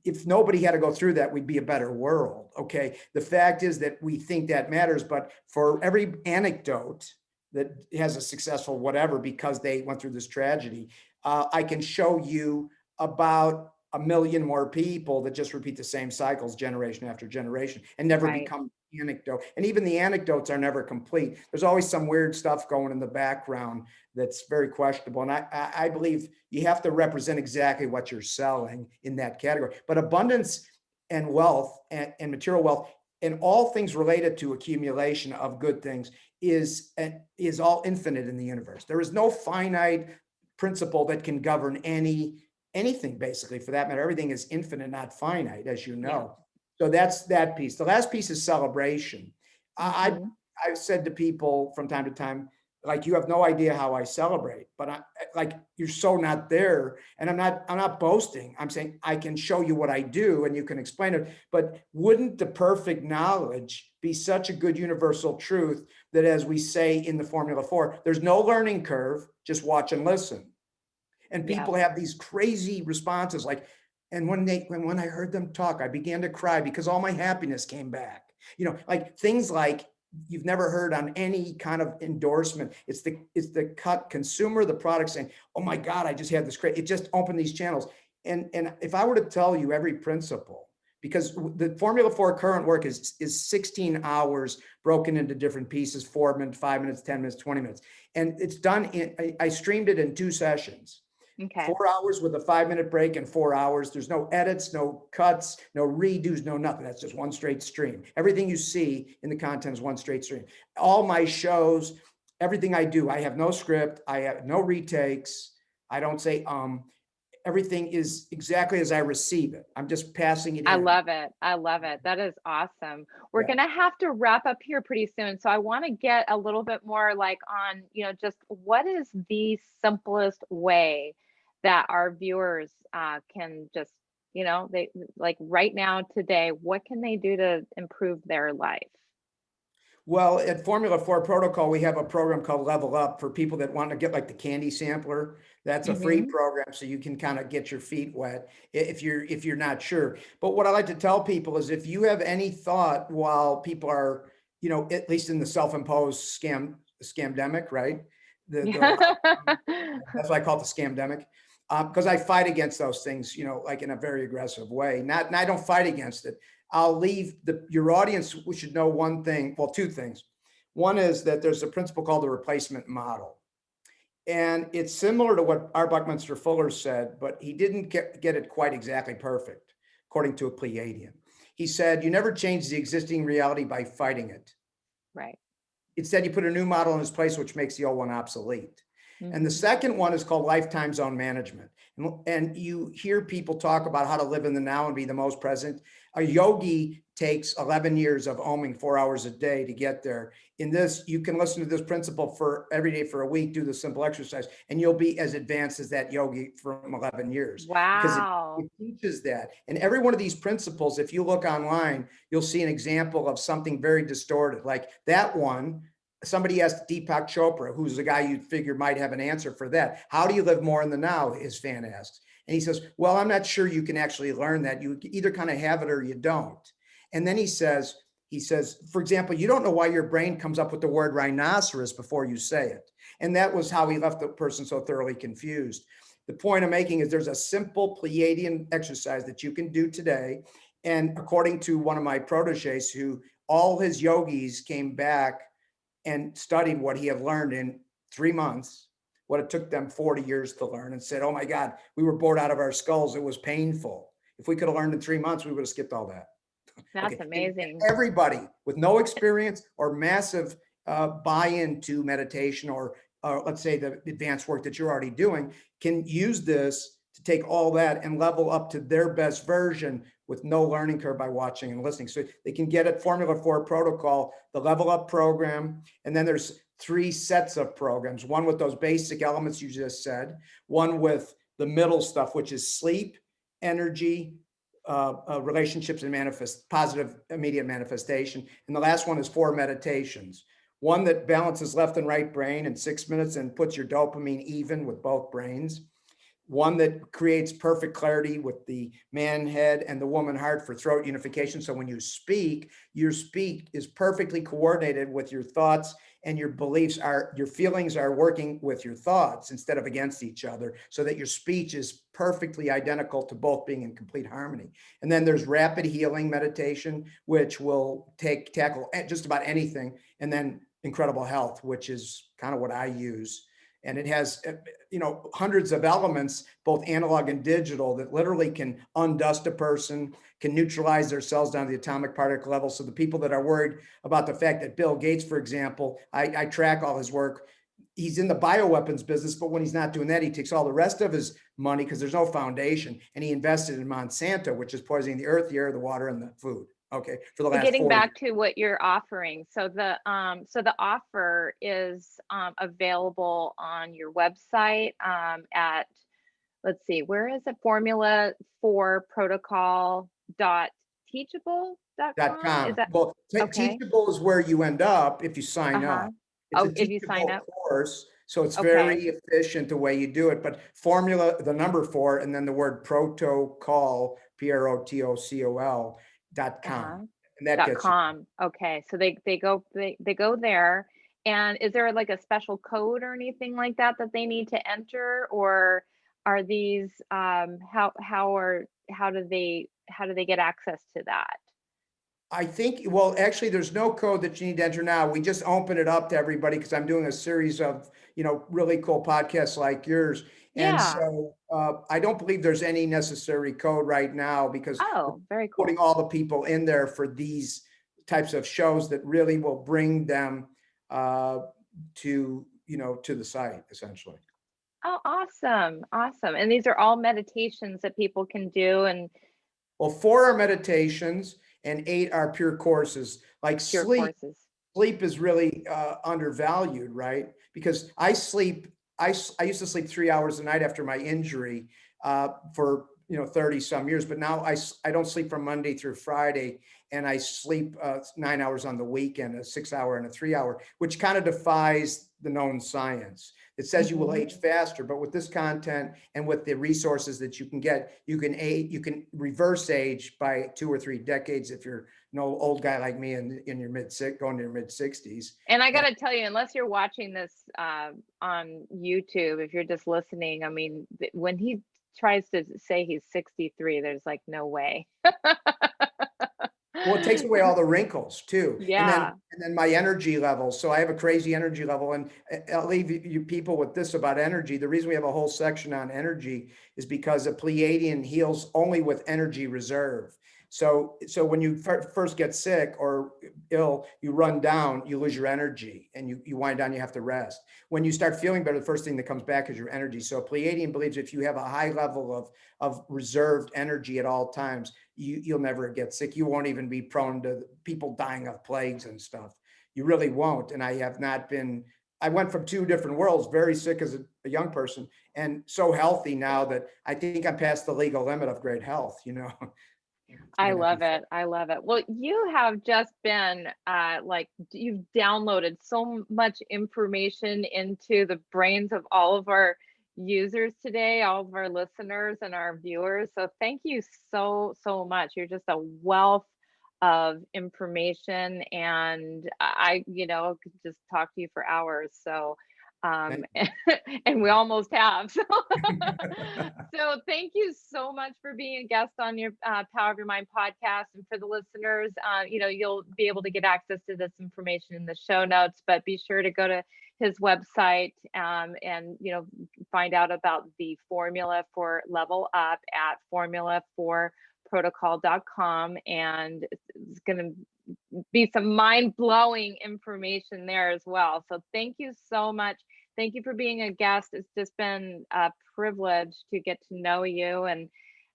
[SPEAKER 2] If nobody had to go through that, we'd be a better world. Okay. The fact is that we think that matters, but for every anecdote that has a successful whatever because they went through this tragedy, I can show you about a million more people that just repeat the same cycles generation after generation and never
[SPEAKER 1] Right.
[SPEAKER 2] become anecdote. And even the anecdotes are never complete. There's always some weird stuff going in the background that's very questionable. And I believe you have to represent exactly what you're selling in that category. But abundance and wealth and material wealth and all things related to accumulation of good things is all infinite in the universe. There is no finite principle that can govern anything, basically, for that matter. Everything is infinite, not finite, as you know. So that's that piece. The last piece is celebration. I've said to people from time to time, like, you have no idea how I celebrate, but like, you're so not there. And I'm not boasting. I'm saying I can show you what I do and you can explain it. But wouldn't the perfect knowledge be such a good universal truth that, as we say in the Formula 4, there's no learning curve, just watch and listen. And people have these crazy responses like, and when I heard them talk, I began to cry because all my happiness came back. Like things like you've never heard on any kind of endorsement. It's the consumer, the product saying, oh my God, I just had this great, it just opened these channels. And if I were to tell you every principle, because the Formula 4 current work is 16 hours broken into different pieces, 4 minutes, 5 minutes, 10 minutes, 20 minutes. And it's done I streamed it in 2 sessions.
[SPEAKER 1] Okay.
[SPEAKER 2] 4 hours with a 5-minute break and 4 hours. There's no edits, no cuts, no redos, no nothing. That's just one straight stream. Everything you see in the content is one straight stream. All my shows, everything I do, I have no script. I have no retakes. I don't say, everything is exactly as I receive it. I'm just passing it in.
[SPEAKER 1] I love it. I love it. That is awesome. We're going to have to wrap up here pretty soon. So I want to get a little bit more like on, just what is the simplest way that our viewers can just, they like right now, today, what can they do to improve their life?
[SPEAKER 2] Well, at Formula 4 Protocol, we have a program called Level Up for people that want to get like the candy sampler. That's a free program, so you can kind of get your feet wet if you're not sure. But what I like to tell people is, if you have any thought while people are, at least in the self-imposed scamdemic, right? That's why I call it the scamdemic. Because I fight against those things, like in a very aggressive way. And I don't fight against it. I'll leave your audience, we should know one thing, well, 2 things. One is that there's a principle called the replacement model. And it's similar to what R. Buckminster Fuller said, but he didn't get it quite exactly perfect, according to a Pleiadian. He said, you never change the existing reality by fighting it.
[SPEAKER 1] Right.
[SPEAKER 2] Instead, you put a new model in its place, which makes the old one obsolete. And the second one is called lifetime zone management. And you hear people talk about how to live in the now and be the most present. A yogi takes 11 years of oming 4 hours a day to get there. In this, you can listen to this principle for every day for a week, do the simple exercise, and you'll be as advanced as that yogi from 11 years.
[SPEAKER 1] Wow.
[SPEAKER 2] Because it teaches that. And every one of these principles, if you look online, you'll see an example of something very distorted. Like that one, somebody asked Deepak Chopra, who's the guy you'd figure might have an answer for that. How do you live more in the now? His fan asks. And he says, well, I'm not sure you can actually learn that. You either kind of have it or you don't. And then he says, for example, you don't know why your brain comes up with the word rhinoceros before you say it. And that was how he left the person so thoroughly confused. The point I'm making is there's a simple Pleiadian exercise that you can do today. And according to one of my proteges, who all his yogis came back and studied what he had learned in 3 months, what it took them 40 years to learn, and said, oh my God, we were bored out of our skulls. It was painful. If we could have learned in 3 months, we would have skipped all that.
[SPEAKER 1] That's amazing.
[SPEAKER 2] And everybody with no experience or massive buy-in to meditation or let's say the advanced work that you're already doing can use this to take all that and level up to their best version with no learning curve by watching and listening. So they can get it Formula 4 Protocol, the Level Up program, and then there's 3 sets of programs, one with those basic elements you just said, one with the middle stuff, which is sleep, energy, relationships, and positive immediate manifestation. And the last one is 4 meditations. One that balances left and right brain in 6 minutes and puts your dopamine even with both brains. One that creates perfect clarity with the man head and the woman heart for throat unification. So when you speak, your speak is perfectly coordinated with your thoughts and your feelings are working with your thoughts instead of against each other, so that your speech is perfectly identical to both being in complete harmony. And then there's rapid healing meditation, which will tackle just about anything. And then incredible health, which is kind of what I use. And it has, hundreds of elements, both analog and digital, that literally can undust a person, can neutralize their cells down to the atomic particle level. So the people that are worried about the fact that Bill Gates, for example, I track all his work. He's in the bioweapons business, but when he's not doing that, he takes all the rest of his money, because there's no foundation, and he invested in Monsanto, which is poisoning the earth, the air, the water, and the food. Okay, for the last
[SPEAKER 1] Getting
[SPEAKER 2] 40
[SPEAKER 1] back to what you're offering, so the offer is available on your website at, let's see, where is it? Formula for protocol dot teachable.com. Is
[SPEAKER 2] .com.
[SPEAKER 1] that
[SPEAKER 2] Well,
[SPEAKER 1] okay?
[SPEAKER 2] Teachable is where you end up if you sign
[SPEAKER 1] Uh-huh.
[SPEAKER 2] up. It's a
[SPEAKER 1] Oh, if you sign
[SPEAKER 2] teachable
[SPEAKER 1] up.
[SPEAKER 2] course, so it's
[SPEAKER 1] Okay.
[SPEAKER 2] very efficient the way you do it. But formula, the number 4, and then the word protocol, protocol.com,
[SPEAKER 1] Uh-huh.
[SPEAKER 2] and that gets you.
[SPEAKER 1] .com. Okay. So they go there. And is there like a special code or anything like that that they need to enter, or are these how do they get access to that?
[SPEAKER 2] I think, well, actually, there's no code that you need to enter now. We just open it up to everybody because I'm doing a series of, really cool podcasts like yours. And
[SPEAKER 1] Yeah.
[SPEAKER 2] so I don't believe there's any necessary code right now, because we're
[SPEAKER 1] Oh, very
[SPEAKER 2] putting
[SPEAKER 1] cool.
[SPEAKER 2] all the people in there for these types of shows that really will bring them to the site, essentially.
[SPEAKER 1] Oh, awesome. Awesome. And these are all meditations that people can do, and
[SPEAKER 2] Well, 4 are meditations and 8 are pure courses. Like
[SPEAKER 1] pure
[SPEAKER 2] sleep
[SPEAKER 1] courses.
[SPEAKER 2] is really undervalued, right? Because I used to sleep 3 hours a night after my injury for 30 some years, but now I don't sleep from Monday through Friday, and I sleep 9 hours on the weekend, a 6 hour and a 3 hour, which kind of defies the known science. It says you will
[SPEAKER 1] Hmm.
[SPEAKER 2] age faster, but with this content and with the resources that you can get, you can reverse age by 2 or 3 decades if you're an old guy like me in your going to your mid 60s.
[SPEAKER 1] And I gotta tell you, unless you're watching this on YouTube, if you're just listening, I mean, when he tries to say he's 63, there's like no way.
[SPEAKER 2] Well, it takes away all the wrinkles too. And then
[SPEAKER 1] Yeah.
[SPEAKER 2] my energy levels. So I have a crazy energy level, and I'll leave you people with this about energy. The reason we have a whole section on energy is because a Pleiadian heals only with energy reserve. So when you first get sick or ill, you run down, you lose your energy, and you wind down, you have to rest. When you start feeling better, the first thing that comes back is your energy. So Pleiadian believes if you have a high level of reserved energy at all times, you'll never get sick. You won't even be prone to people dying of plagues and stuff. You really won't. And I have not been. I went from 2 different worlds, very sick as a young person, and so healthy now that I think I'm past the legal limit of great health. It
[SPEAKER 1] I
[SPEAKER 2] may not be
[SPEAKER 1] love
[SPEAKER 2] fair.
[SPEAKER 1] it. I love it. Well, you have just been like you've downloaded so much information into the brains of all of our users today, all of our listeners and our viewers. So thank you so much. You're just a wealth of information, and could just talk to you for hours. So
[SPEAKER 2] Thank
[SPEAKER 1] and we almost have. So
[SPEAKER 2] you.
[SPEAKER 1] so thank you so much for being a guest on your Power of Your Mind podcast. And for the listeners, you'll be able to get access to this information in the show notes, but be sure to go to his website and find out about the formula for level up at formula4protocol.com. And it's going to be some mind-blowing information there as well. So thank you so much. Thank you for being a guest. It's just been a privilege to get to know you, and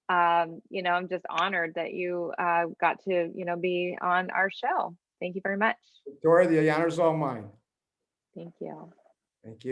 [SPEAKER 1] I'm just honored that you got to be on our show. Thank you very much.
[SPEAKER 2] Victoria, the honor's all mine.
[SPEAKER 1] Thank you.
[SPEAKER 2] Thank you.